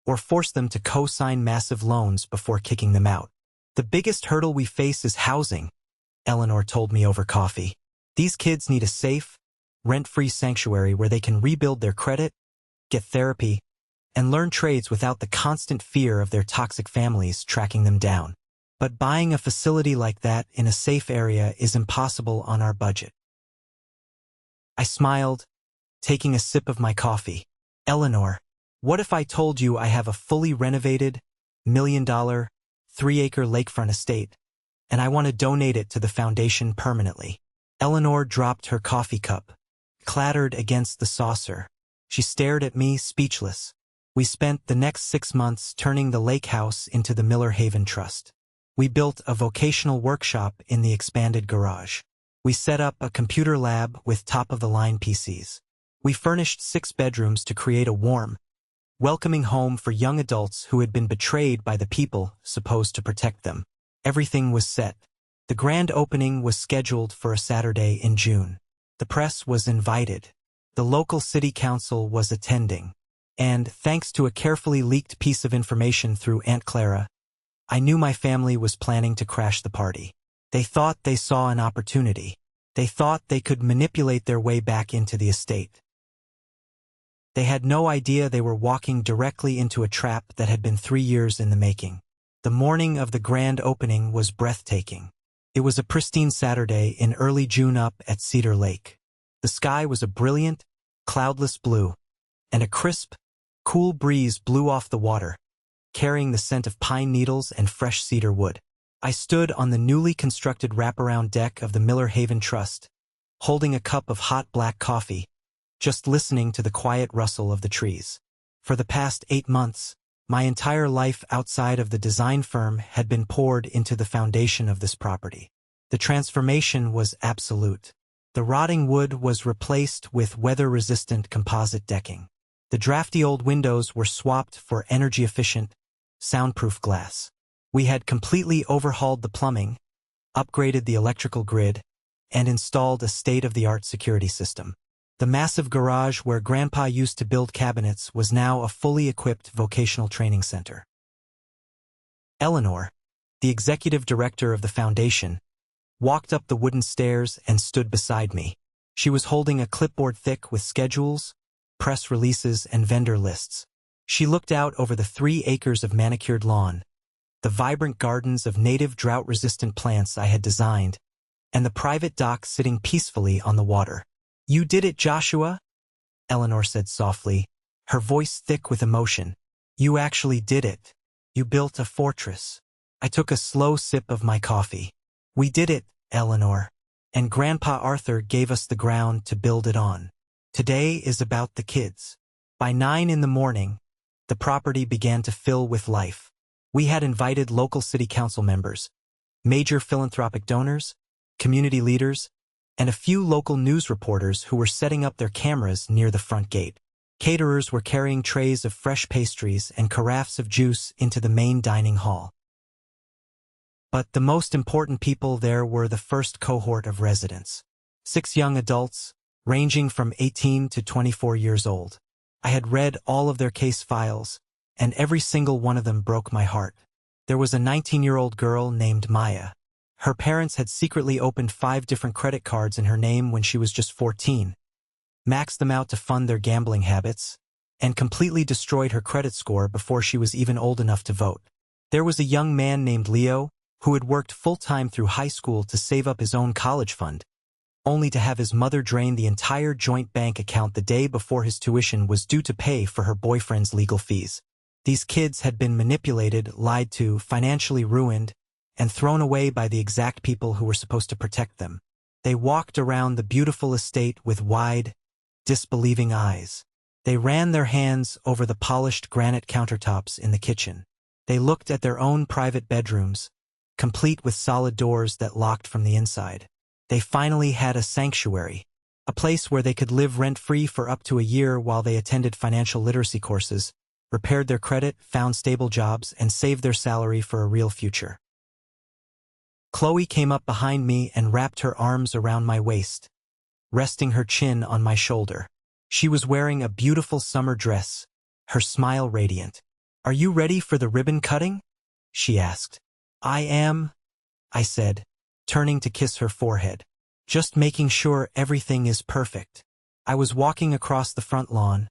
or forced them to co-sign massive loans before kicking them out. The biggest hurdle we face is housing, Eleanor told me over coffee. These kids need a safe, rent-free sanctuary where they can rebuild their credit, get therapy, and learn trades without the constant fear of their toxic families tracking them down. But buying a facility like that in a safe area is impossible on our budget. I smiled, taking a sip of my coffee. Eleanor, what if I told you I have a fully renovated, $1 million, 3-acre lakefront estate, and I want to donate it to the foundation permanently? Eleanor dropped her coffee cup, clattered against the saucer. She stared at me, speechless. We spent the next 6 months turning the lake house into the Miller Haven Trust. We built a vocational workshop in the expanded garage. We set up a computer lab with top-of-the-line PCs. We furnished 6 bedrooms to create a warm, welcoming home for young adults who had been betrayed by the people supposed to protect them. Everything was set. The grand opening was scheduled for a Saturday in June. The press was invited. The local city council was attending. And, thanks to a carefully leaked piece of information through Aunt Clara, I knew my family was planning to crash the party. They thought they saw an opportunity. They thought they could manipulate their way back into the estate. They had no idea they were walking directly into a trap that had been 3 years in the making. The morning of the grand opening was breathtaking. It was a pristine Saturday in early June up at Cedar Lake. The sky was a brilliant, cloudless blue, and a crisp, cool breeze blew off the water, carrying the scent of pine needles and fresh cedar wood. I stood on the newly constructed wraparound deck of the Miller Haven Trust, holding a cup of hot black coffee, just listening to the quiet rustle of the trees. For the past 8 months, my entire life outside of the design firm had been poured into the foundation of this property. The transformation was absolute. The rotting wood was replaced with weather-resistant composite decking. The drafty old windows were swapped for energy-efficient, soundproof glass. We had completely overhauled the plumbing, upgraded the electrical grid, and installed a state-of-the-art security system. The massive garage where Grandpa used to build cabinets was now a fully equipped vocational training center. Eleanor, the executive director of the foundation, walked up the wooden stairs and stood beside me. She was holding a clipboard thick with schedules, press releases, and vendor lists. She looked out over the 3 acres of manicured lawn, the vibrant gardens of native drought-resistant plants I had designed, and the private dock sitting peacefully on the water. "You did it, Joshua," Eleanor said softly, her voice thick with emotion. "You actually did it. You built a fortress." I took a slow sip of my coffee. "We did it, Eleanor. And Grandpa Arthur gave us the ground to build it on. Today is about the kids." By 9 in the morning, the property began to fill with life. We had invited local city council members, major philanthropic donors, community leaders, and a few local news reporters who were setting up their cameras near the front gate. Caterers were carrying trays of fresh pastries and carafes of juice into the main dining hall. But the most important people there were the first cohort of residents. 6 young adults, ranging from 18 to 24 years old. I had read all of their case files, and every single one of them broke my heart. There was a 19-year-old girl named Maya. Her parents had secretly opened 5 different credit cards in her name when she was just 14, maxed them out to fund their gambling habits, and completely destroyed her credit score before she was even old enough to vote. There was a young man named Leo, who had worked full-time through high school to save up his own college fund, only to have his mother drain the entire joint bank account the day before his tuition was due to pay for her boyfriend's legal fees. These kids had been manipulated, lied to, financially ruined, and thrown away by the exact people who were supposed to protect them. They walked around the beautiful estate with wide, disbelieving eyes. They ran their hands over the polished granite countertops in the kitchen. They looked at their own private bedrooms, complete with solid doors that locked from the inside. They finally had a sanctuary, a place where they could live rent-free for up to a year while they attended financial literacy courses, repaired their credit, found stable jobs, and saved their salary for a real future. Chloe came up behind me and wrapped her arms around my waist, resting her chin on my shoulder. She was wearing a beautiful summer dress, her smile radiant. "Are you ready for the ribbon cutting?" she asked. "I am," I said, turning to kiss her forehead. "Just making sure everything is perfect." I was walking across the front lawn,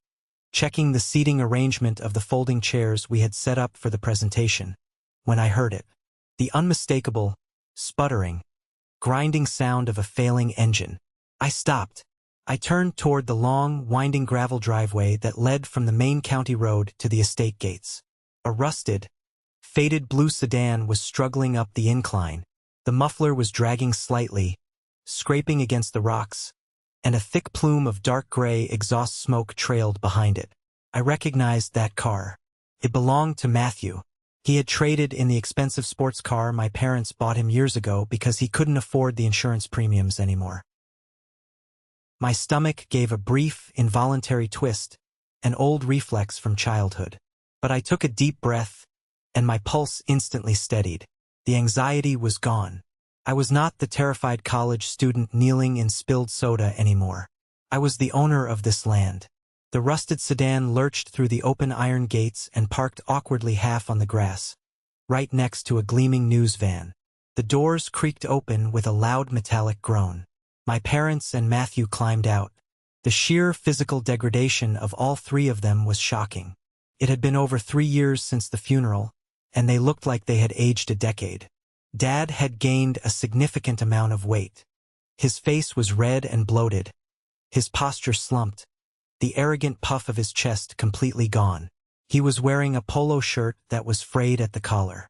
checking the seating arrangement of the folding chairs we had set up for the presentation, when I heard it. The unmistakable, sputtering, grinding sound of a failing engine. I stopped. I turned toward the long, winding gravel driveway that led from the main county road to the estate gates. A rusted, faded blue sedan was struggling up the incline. The muffler was dragging slightly, scraping against the rocks, and a thick plume of dark gray exhaust smoke trailed behind it. I recognized that car. It belonged to Matthew. He had traded in the expensive sports car my parents bought him years ago because he couldn't afford the insurance premiums anymore. My stomach gave a brief, involuntary twist, an old reflex from childhood. But I took a deep breath, and my pulse instantly steadied. The anxiety was gone. I was not the terrified college student kneeling in spilled soda anymore. I was the owner of this land. The rusted sedan lurched through the open iron gates and parked awkwardly half on the grass, right next to a gleaming news van. The doors creaked open with a loud metallic groan. My parents and Matthew climbed out. The sheer physical degradation of all 3 of them was shocking. It had been over 3 years since the funeral, and they looked like they had aged a decade. Dad had gained a significant amount of weight. His face was red and bloated, his posture slumped, the arrogant puff of his chest completely gone. He was wearing a polo shirt that was frayed at the collar.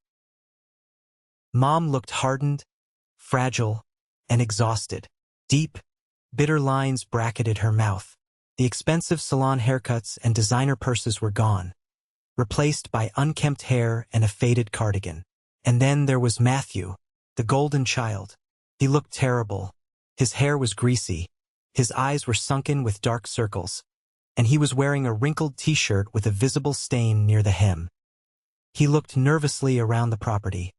Mom looked hardened, fragile, and exhausted. Deep, bitter lines bracketed her mouth. The expensive salon haircuts and designer purses were gone, replaced by unkempt hair and a faded cardigan. And then there was Matthew, the golden child. He looked terrible. His hair was greasy, his eyes were sunken with dark circles, and he was wearing a wrinkled t-shirt with a visible stain near the hem. He looked nervously around the property,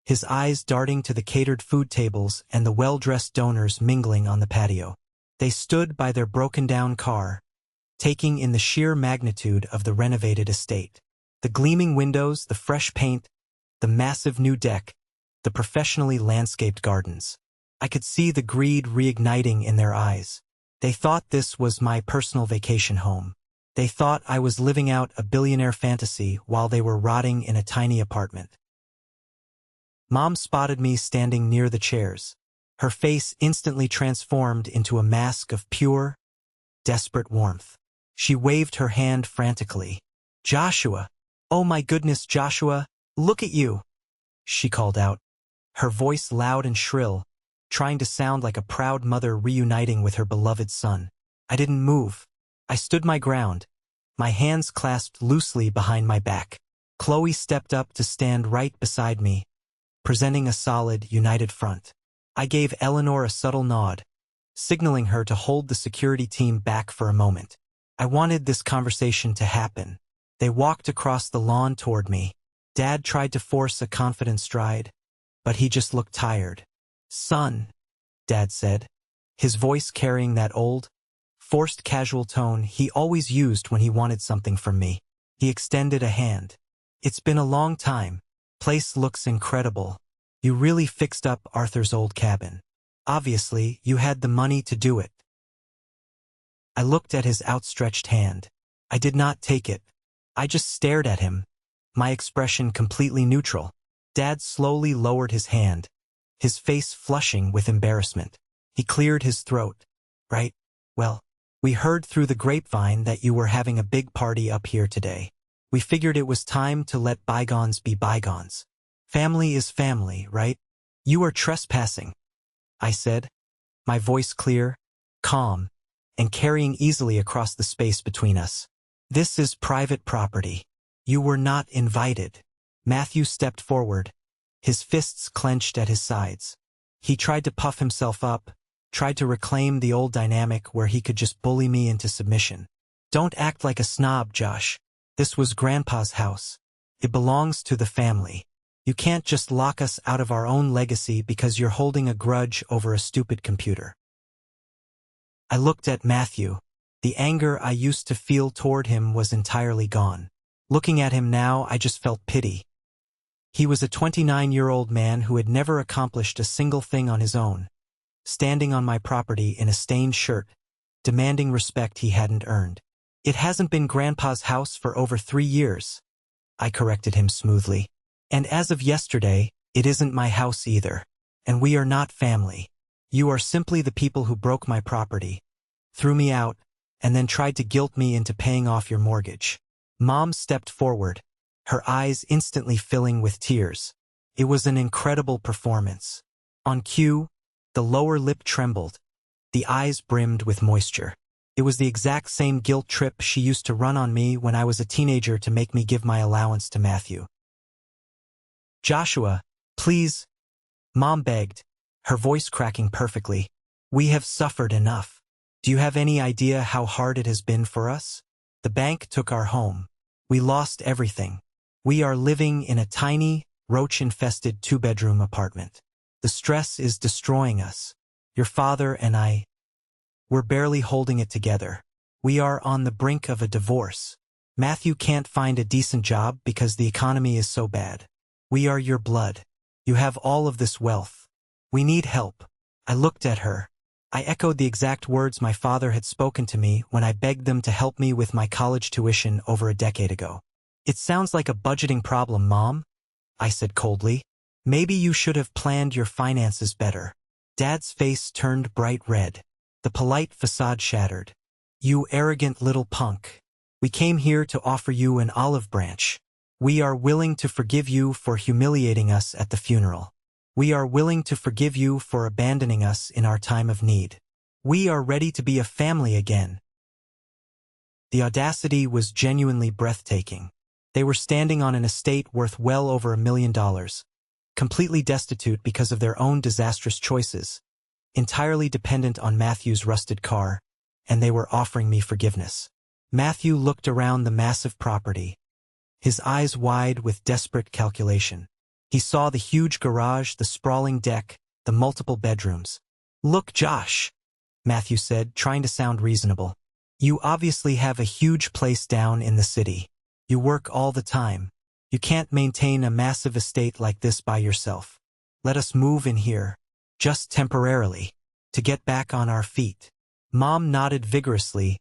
his eyes darting to the catered food tables and the well-dressed donors mingling on the patio. They stood by their broken-down car, taking in the sheer magnitude of the renovated estate. The gleaming windows, the fresh paint, the massive new deck, the professionally landscaped gardens. I could see the greed reigniting in their eyes. They thought this was my personal vacation home. They thought I was living out a billionaire fantasy while they were rotting in a tiny apartment. Mom spotted me standing near the chairs. Her face instantly transformed into a mask of pure, desperate warmth. She waved her hand frantically. "Joshua! Oh my goodness, Joshua! Look at you!" she called out, her voice loud and shrill, trying to sound like a proud mother reuniting with her beloved son. I didn't move. I stood my ground, my hands clasped loosely behind my back. Chloe stepped up to stand right beside me, presenting a solid, united front. I gave Eleanor a subtle nod, signaling her to hold the security team back for a moment. I wanted this conversation to happen. They walked across the lawn toward me. Dad tried to force a confident stride, but he just looked tired. "Son," Dad said, his voice carrying that old, forced casual tone he always used when he wanted something from me. He extended a hand. "It's been a long time. Place looks incredible. You really fixed up Arthur's old cabin. Obviously, you had the money to do it." I looked at his outstretched hand. I did not take it. I just stared at him, my expression completely neutral. Dad slowly lowered his hand, his face flushing with embarrassment. He cleared his throat. "Right? Well, we heard through the grapevine that you were having a big party up here today. We figured it was time to let bygones be bygones. Family is family, right? You are trespassing," I said, my voice clear, calm, and carrying easily across the space between us. "This is private property. You were not invited." Matthew stepped forward, his fists clenched at his sides. He tried to puff himself up, tried to reclaim the old dynamic where he could just bully me into submission. "Don't act like a snob, Josh. This was Grandpa's house. It belongs to the family. You can't just lock us out of our own legacy because you're holding a grudge over a stupid computer." I looked at Matthew. The anger I used to feel toward him was entirely gone. Looking at him now, I just felt pity. He was a 29-year-old man who had never accomplished a single thing on his own, standing on my property in a stained shirt, demanding respect he hadn't earned. "It hasn't been Grandpa's house for over 3 years, I corrected him smoothly. "And as of yesterday, it isn't my house either. And we are not family. You are simply the people who broke my property, threw me out, and then tried to guilt me into paying off your mortgage." Mom stepped forward, her eyes instantly filling with tears. It was an incredible performance. On cue, the lower lip trembled, the eyes brimmed with moisture. It was the exact same guilt trip she used to run on me when I was a teenager to make me give my allowance to Matthew. "Joshua, please," Mom begged, her voice cracking perfectly. "We have suffered enough. Do you have any idea how hard it has been for us? The bank took our home. We lost everything. We are living in a tiny, roach-infested 2-bedroom apartment. The stress is destroying us. Your father and we're barely holding it together. We are on the brink of a divorce. Matthew can't find a decent job because the economy is so bad. We are your blood. You have all of this wealth. We need help." I looked at her. I echoed the exact words my father had spoken to me when I begged them to help me with my college tuition over a decade ago. "It sounds like a budgeting problem, Mom," I said coldly. "Maybe you should have planned your finances better." Dad's face turned bright red. The polite facade shattered. "You arrogant little punk. We came here to offer you an olive branch. We are willing to forgive you for humiliating us at the funeral. We are willing to forgive you for abandoning us in our time of need. We are ready to be a family again." The audacity was genuinely breathtaking. They were standing on an estate worth well over $1 million, completely destitute because of their own disastrous choices, entirely dependent on Matthew's rusted car, and they were offering me forgiveness. Matthew looked around the massive property, his eyes wide with desperate calculation. He saw the huge garage, the sprawling deck, the multiple bedrooms. "Look, Josh," Matthew said, trying to sound reasonable. "You obviously have a huge place down in the city. You work all the time. You can't maintain a massive estate like this by yourself. Let us move in here, just temporarily, to get back on our feet." Mom nodded vigorously,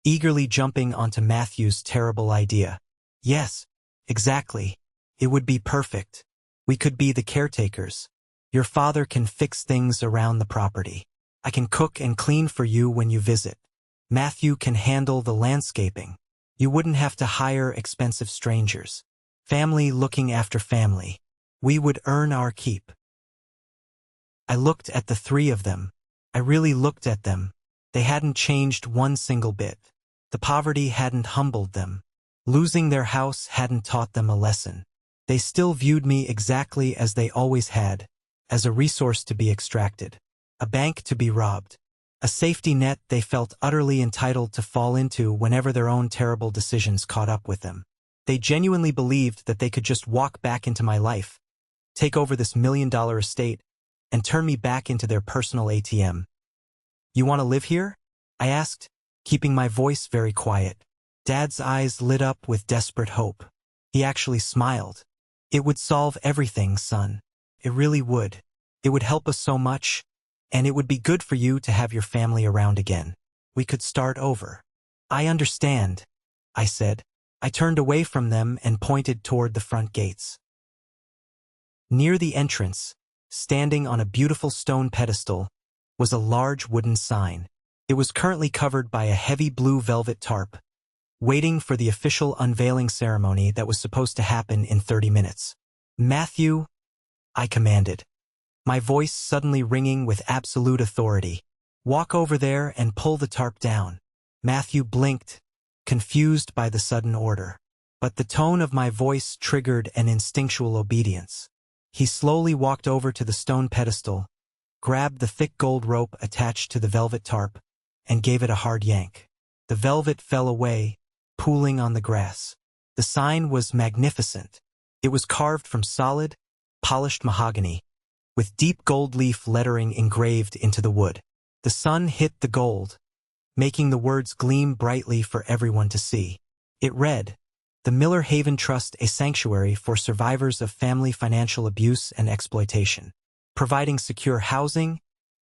eagerly jumping onto Matthew's terrible idea. "Yes, exactly. It would be perfect. We could be the caretakers. Your father can fix things around the property. I can cook and clean for you when you visit. Matthew can handle the landscaping. You wouldn't have to hire expensive strangers. Family looking after family. We would earn our keep. I looked at the three of them. I really looked at them. They hadn't changed one single bit. The poverty hadn't humbled them. Losing their house hadn't taught them a lesson. They still viewed me exactly as they always had, as a resource to be extracted, a bank to be robbed, a safety net they felt utterly entitled to fall into whenever their own terrible decisions caught up with them. They genuinely believed that they could just walk back into my life, take over this $1 million estate, and turn me back into their personal ATM. You want to live here? I asked, keeping my voice very quiet. Dad's eyes lit up with desperate hope. He actually smiled. It would solve everything, son. It really would. It would help us so much, and it would be good for you to have your family around again. We could start over. I understand, I said. I turned away from them and pointed toward the front gates. Near the entrance, standing on a beautiful stone pedestal, was a large wooden sign. It was currently covered by a heavy blue velvet tarp, waiting for the official unveiling ceremony that was supposed to happen in 30 minutes. Matthew, I commanded, my voice suddenly ringing with absolute authority. Walk over there and pull the tarp down. Matthew blinked, confused by the sudden order. But the tone of my voice triggered an instinctual obedience. He slowly walked over to the stone pedestal, grabbed the thick gold rope attached to the velvet tarp, and gave it a hard yank. The velvet fell away, pooling on the grass. The sign was magnificent. It was carved from solid, polished mahogany, with deep gold leaf lettering engraved into the wood. The sun hit the gold, making the words gleam brightly for everyone to see. It read, "The Miller Haven Trust, a sanctuary for survivors of family financial abuse and exploitation, providing secure housing,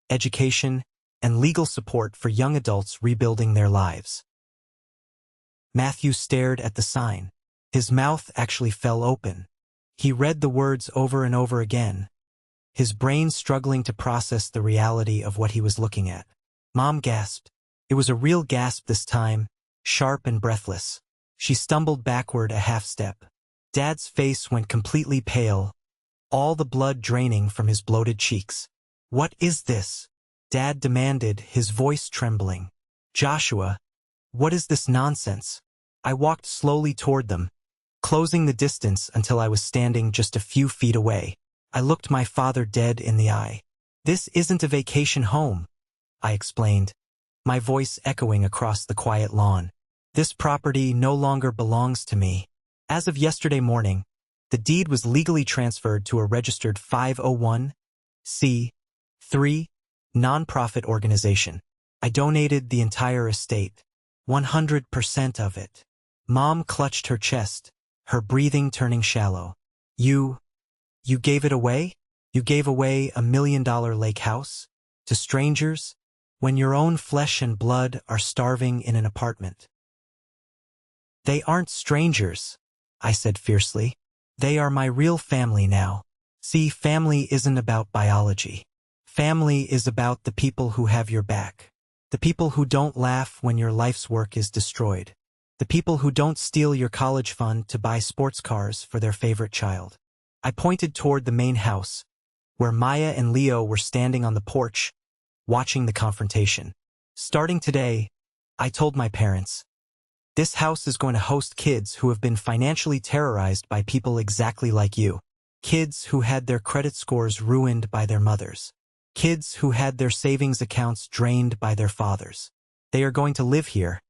education, and legal support for young adults rebuilding their lives." Matthew stared at the sign. His mouth actually fell open. He read the words over and over again, his brain struggling to process the reality of what he was looking at. Mom gasped. It was a real gasp this time, sharp and breathless. She stumbled backward a half step. Dad's face went completely pale, all the blood draining from his bloated cheeks. "What is this?" Dad demanded, his voice trembling. "Joshua, what is this nonsense?" I walked slowly toward them, closing the distance until I was standing just a few feet away. I looked my father dead in the eye. "This isn't a vacation home," I explained, my voice echoing across the quiet lawn. "This property no longer belongs to me. As of yesterday morning, the deed was legally transferred to a registered 501(c)(3) nonprofit organization. I donated the entire estate, 100% of it." Mom clutched her chest, her breathing turning shallow. You gave it away? You gave away $1 million lake house? To strangers? When your own flesh and blood are starving in an apartment? "They aren't strangers," I said fiercely. "They are my real family now. See, family isn't about biology. Family is about the people who have your back. The people who don't laugh when your life's work is destroyed. The people who don't steal your college fund to buy sports cars for their favorite child." I pointed toward the main house, where Maya and Leo were standing on the porch, watching the confrontation. "Starting today," I told my parents, "this house is going to host kids who have been financially terrorized by people exactly like you. Kids who had their credit scores ruined by their mothers. Kids who had their savings accounts drained by their fathers. They are going to live here,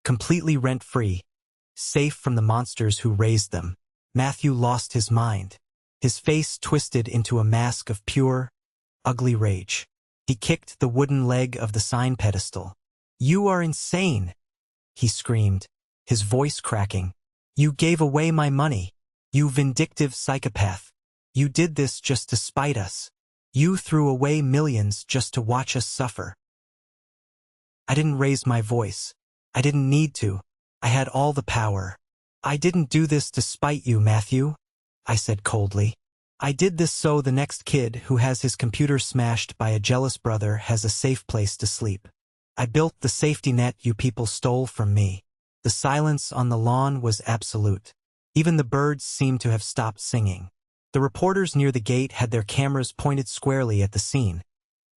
completely rent-free, safe from the monsters who raised them." Matthew lost his mind. His face twisted into a mask of pure, ugly rage. He kicked the wooden leg of the sign pedestal. "You are insane," he screamed, his voice cracking. "You gave away my money. You vindictive psychopath. You did this just to spite us. You threw away millions just to watch us suffer." I didn't raise my voice. I didn't need to. I had all the power. "I didn't do this to spite you, Matthew," I said coldly. I did this so the next kid who has his computer smashed by a jealous brother has a safe place to sleep. I built the safety net you people stole from me. The silence on the lawn was absolute. Even the birds seemed to have stopped singing. The reporters near the gate had their cameras pointed squarely at the scene,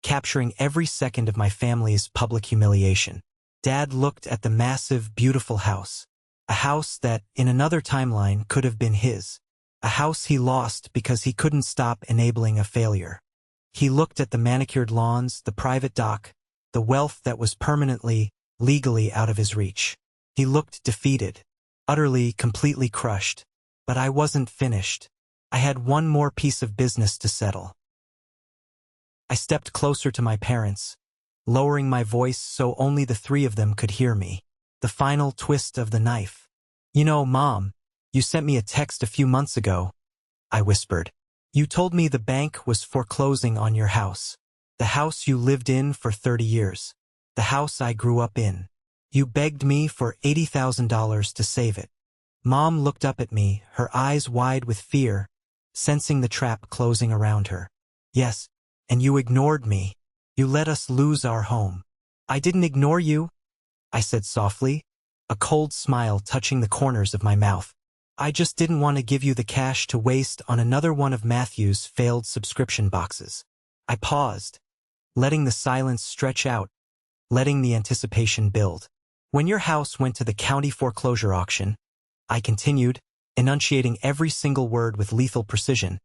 capturing every second of my family's public humiliation. Dad looked at the massive, beautiful house. A house that, in another timeline, could have been his. A house he lost because he couldn't stop enabling a failure. He looked at the manicured lawns, the private dock, the wealth that was permanently, legally out of his reach. He looked defeated, utterly, completely crushed. But I wasn't finished. I had one more piece of business to settle. I stepped closer to my parents, lowering my voice so only the three of them could hear me. The final twist of the knife. "You know, Mom, you sent me a text a few months ago," I whispered. "You told me the bank was foreclosing on your house. The house you lived in for 30 years. The house I grew up in. You begged me for $80,000 to save it." Mom looked up at me, her eyes wide with fear, sensing the trap closing around her. "Yes, and you ignored me. You let us lose our home." "I didn't ignore you," I said softly, a cold smile touching the corners of my mouth. "I just didn't want to give you the cash to waste on another one of Matthew's failed subscription boxes." I paused, letting the silence stretch out, letting the anticipation build. "When your house went to the county foreclosure auction," I continued, enunciating every single word with lethal precision,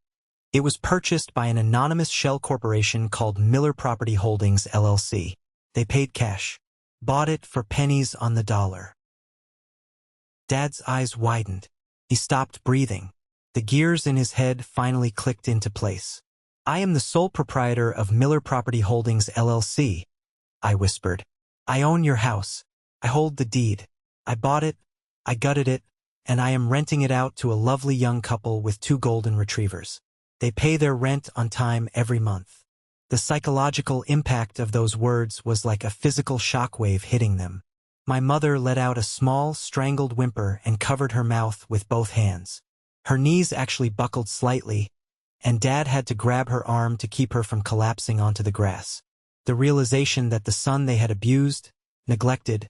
"it was purchased by an anonymous shell corporation called Miller Property Holdings, LLC. They paid cash. Bought it for pennies on the dollar." Dad's eyes widened. He stopped breathing. The gears in his head finally clicked into place. "I am the sole proprietor of Miller Property Holdings, LLC," I whispered. "I own your house. I hold the deed. I bought it, I gutted it, and I am renting it out to a lovely young couple with 2 golden retrievers. They pay their rent on time every month." The psychological impact of those words was like a physical shockwave hitting them. My mother let out a small, strangled whimper and covered her mouth with both hands. Her knees actually buckled slightly, and Dad had to grab her arm to keep her from collapsing onto the grass. The realization that the son they had abused, neglected,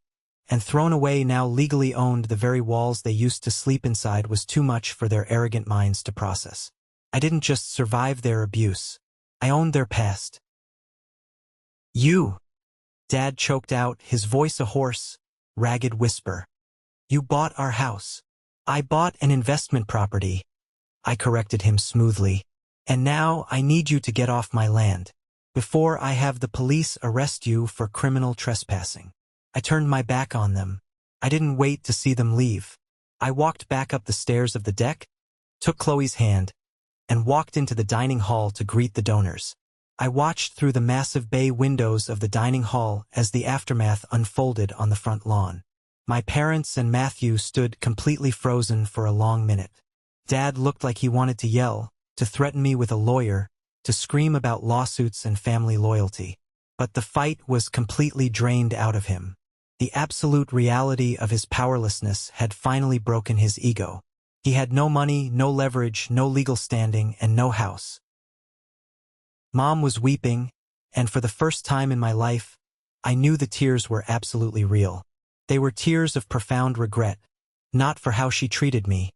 and thrown away now legally owned the very walls they used to sleep inside was too much for their arrogant minds to process. I didn't just survive their abuse. I owned their past. "You," Dad choked out, his voice a hoarse, ragged whisper. "You bought our house." "I bought an investment property," I corrected him smoothly. "And now I need you to get off my land, before I have the police arrest you for criminal trespassing." I turned my back on them. I didn't wait to see them leave. I walked back up the stairs of the deck, took Chloe's hand, and walked into the dining hall to greet the donors. I watched through the massive bay windows of the dining hall as the aftermath unfolded on the front lawn. My parents and Matthew stood completely frozen for a long minute. Dad looked like he wanted to yell, to threaten me with a lawyer, to scream about lawsuits and family loyalty. But the fight was completely drained out of him. The absolute reality of his powerlessness had finally broken his ego. He had no money, no leverage, no legal standing, and no house. Mom was weeping, and for the first time in my life, I knew the tears were absolutely real. They were tears of profound regret, not for how she treated me,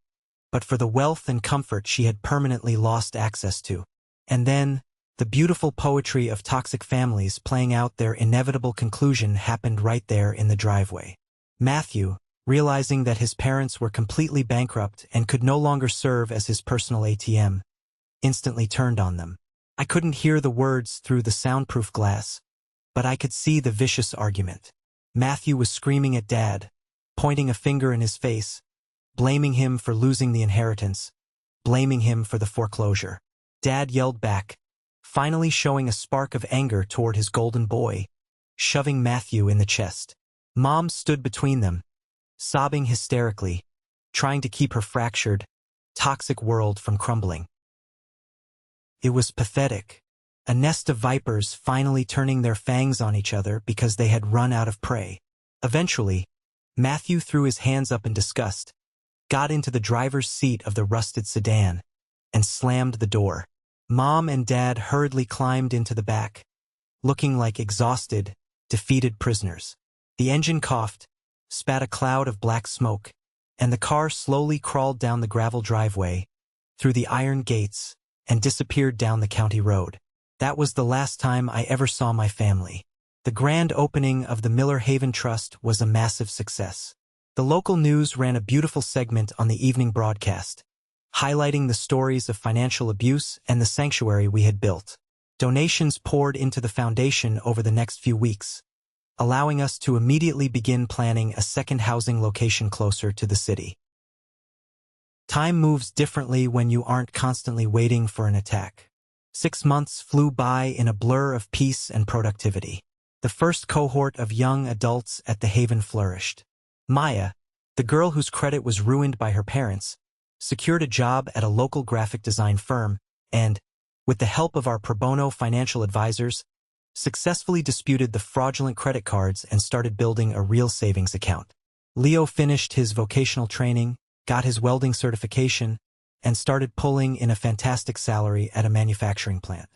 but for the wealth and comfort she had permanently lost access to. And then, the beautiful poetry of toxic families playing out their inevitable conclusion happened right there in the driveway. Matthew, realizing that his parents were completely bankrupt and could no longer serve as his personal ATM, instantly turned on them. I couldn't hear the words through the soundproof glass, but I could see the vicious argument. Matthew was screaming at Dad, pointing a finger in his face, blaming him for losing the inheritance, blaming him for the foreclosure. Dad yelled back, finally showing a spark of anger toward his golden boy, shoving Matthew in the chest. Mom stood between them, sobbing hysterically, trying to keep her fractured, toxic world from crumbling. It was pathetic. A nest of vipers finally turning their fangs on each other because they had run out of prey. Eventually, Matthew threw his hands up in disgust, got into the driver's seat of the rusted sedan, and slammed the door. Mom and Dad hurriedly climbed into the back, looking like exhausted, defeated prisoners. The engine coughed, spat a cloud of black smoke, and the car slowly crawled down the gravel driveway, through the iron gates, and disappeared down the county road. That was the last time I ever saw my family. The grand opening of the Miller Haven Trust was a massive success. The local news ran a beautiful segment on the evening broadcast, highlighting the stories of financial abuse and the sanctuary we had built. Donations poured into the foundation over the next few weeks, allowing us to immediately begin planning a second housing location closer to the city. Time moves differently when you aren't constantly waiting for an attack. 6 months flew by in a blur of peace and productivity. The first cohort of young adults at the Haven flourished. Maya, the girl whose credit was ruined by her parents, secured a job at a local graphic design firm and, with the help of our pro bono financial advisors, successfully disputed the fraudulent credit cards and started building a real savings account. Leo finished his vocational training, got his welding certification, and started pulling in a fantastic salary at a manufacturing plant.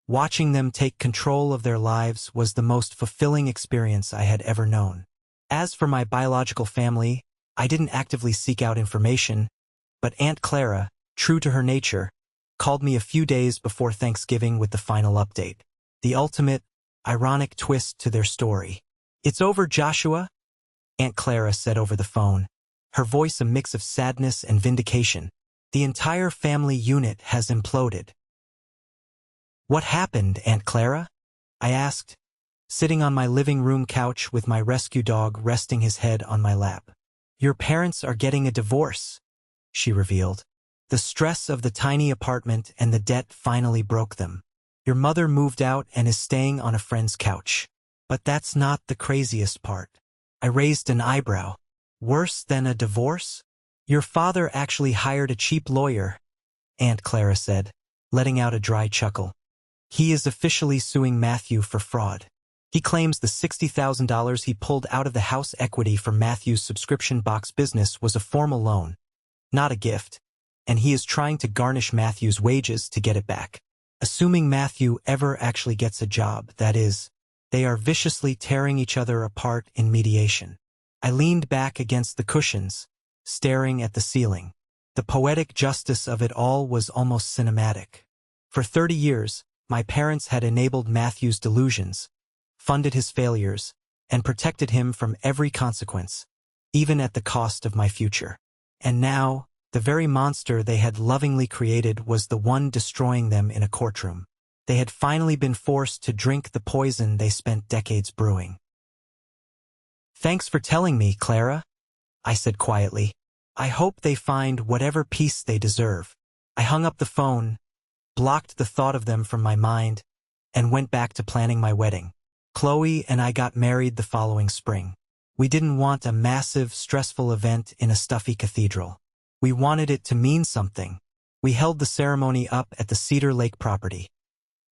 Watching them take control of their lives was the most fulfilling experience I had ever known. As for my biological family, I didn't actively seek out information, but Aunt Clara, true to her nature, called me a few days before Thanksgiving with the final update. The ultimate, ironic twist to their story. "It's over, Joshua," Aunt Clara said over the phone, her voice a mix of sadness and vindication. "The entire family unit has imploded." "What happened, Aunt Clara?" I asked, sitting on my living room couch with my rescue dog resting his head on my lap. "Your parents are getting a divorce," she revealed. "The stress of the tiny apartment and the debt finally broke them. Your mother moved out and is staying on a friend's couch." "But that's not the craziest part." I raised an eyebrow. "Worse than a divorce?" "Your father actually hired a cheap lawyer," Aunt Clara said, letting out a dry chuckle. "He is officially suing Matthew for fraud. He claims the $60,000 he pulled out of the house equity from Matthew's subscription box business was a formal loan, not a gift, and he is trying to garnish Matthew's wages to get it back. Assuming Matthew ever actually gets a job, that is. They are viciously tearing each other apart in mediation." I leaned back against the cushions, staring at the ceiling. The poetic justice of it all was almost cinematic. For 30 years, my parents had enabled Matthew's delusions, funded his failures, and protected him from every consequence, even at the cost of my future. And now, the very monster they had lovingly created was the one destroying them in a courtroom. They had finally been forced to drink the poison they spent decades brewing. "Thanks for telling me, Clara," I said quietly. "I hope they find whatever peace they deserve." I hung up the phone, blocked the thought of them from my mind, and went back to planning my wedding. Chloe and I got married the following spring. We didn't want a massive, stressful event in a stuffy cathedral. We wanted it to mean something. We held the ceremony up at the Cedar Lake property,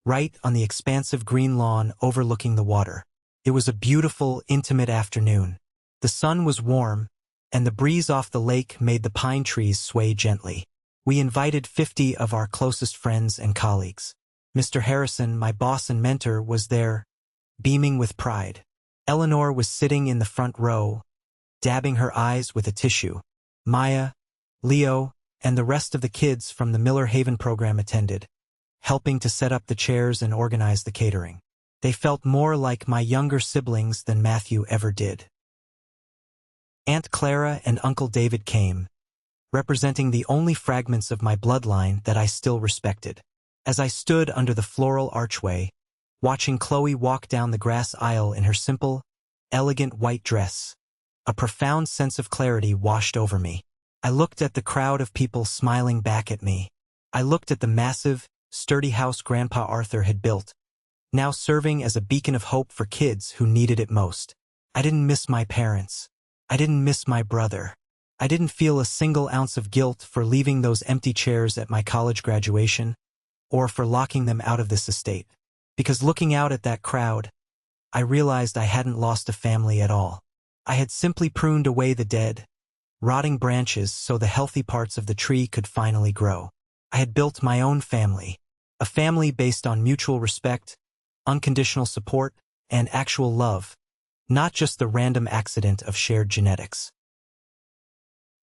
right on the expansive green lawn overlooking the water. It was a beautiful, intimate afternoon. The sun was warm, and the breeze off the lake made the pine trees sway gently. We invited 50 of our closest friends and colleagues. Mr. Harrison, my boss and mentor, was there, beaming with pride. Eleanor was sitting in the front row, dabbing her eyes with a tissue. Maya, Leo, and the rest of the kids from the Miller Haven program attended, helping to set up the chairs and organize the catering. They felt more like my younger siblings than Matthew ever did. Aunt Clara and Uncle David came, representing the only fragments of my bloodline that I still respected. As I stood under the floral archway, watching Chloe walk down the grass aisle in her simple, elegant white dress, a profound sense of clarity washed over me. I looked at the crowd of people smiling back at me. I looked at the massive, sturdy house Grandpa Arthur had built, now serving as a beacon of hope for kids who needed it most. I didn't miss my parents. I didn't miss my brother. I didn't feel a single ounce of guilt for leaving those empty chairs at my college graduation, or for locking them out of this estate. Because looking out at that crowd, I realized I hadn't lost a family at all. I had simply pruned away the dead, rotting branches so the healthy parts of the tree could finally grow. I had built my own family, a family based on mutual respect, unconditional support, and actual love, not just the random accident of shared genetics.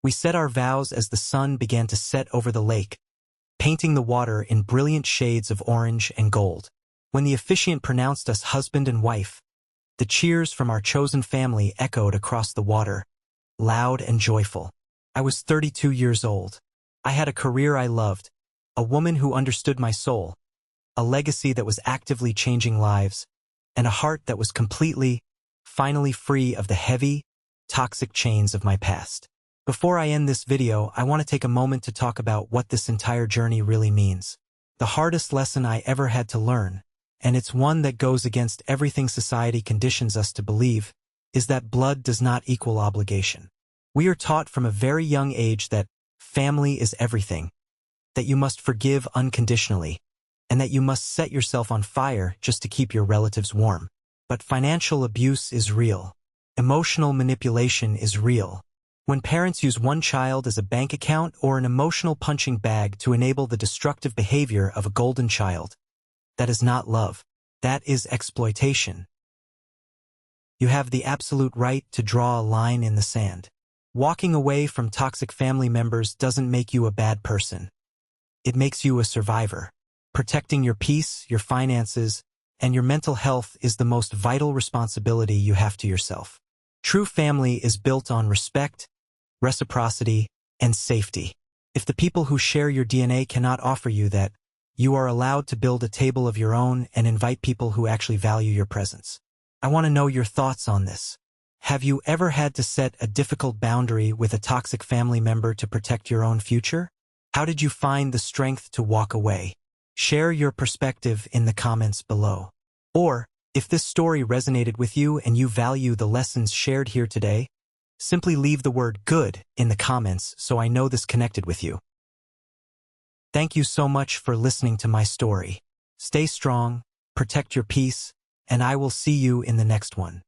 We said our vows as the sun began to set over the lake, painting the water in brilliant shades of orange and gold. When the officiant pronounced us husband and wife, the cheers from our chosen family echoed across the water, loud and joyful. I was 32 years old. I had a career I loved, a woman who understood my soul, a legacy that was actively changing lives, and a heart that was finally free of the heavy, toxic chains of my past. Before I end this video, I want to take a moment to talk about what this entire journey really means. The hardest lesson I ever had to learn, and it's one that goes against everything society conditions us to believe, is that blood does not equal obligation. We are taught from a very young age that family is everything, that you must forgive unconditionally, and that you must set yourself on fire just to keep your relatives warm. But financial abuse is real. Emotional manipulation is real. When parents use one child as a bank account or an emotional punching bag to enable the destructive behavior of a golden child, that is not love. That is exploitation. You have the absolute right to draw a line in the sand. Walking away from toxic family members doesn't make you a bad person. It makes you a survivor. Protecting your peace, your finances, and your mental health is the most vital responsibility you have to yourself. True family is built on respect, reciprocity, and safety. If the people who share your DNA cannot offer you that, you are allowed to build a table of your own and invite people who actually value your presence. I want to know your thoughts on this. Have you ever had to set a difficult boundary with a toxic family member to protect your own future? How did you find the strength to walk away? Share your perspective in the comments below. Or, if this story resonated with you and you value the lessons shared here today, simply leave the word good in the comments so I know this connected with you. Thank you so much for listening to my story. Stay strong, protect your peace, and I will see you in the next one.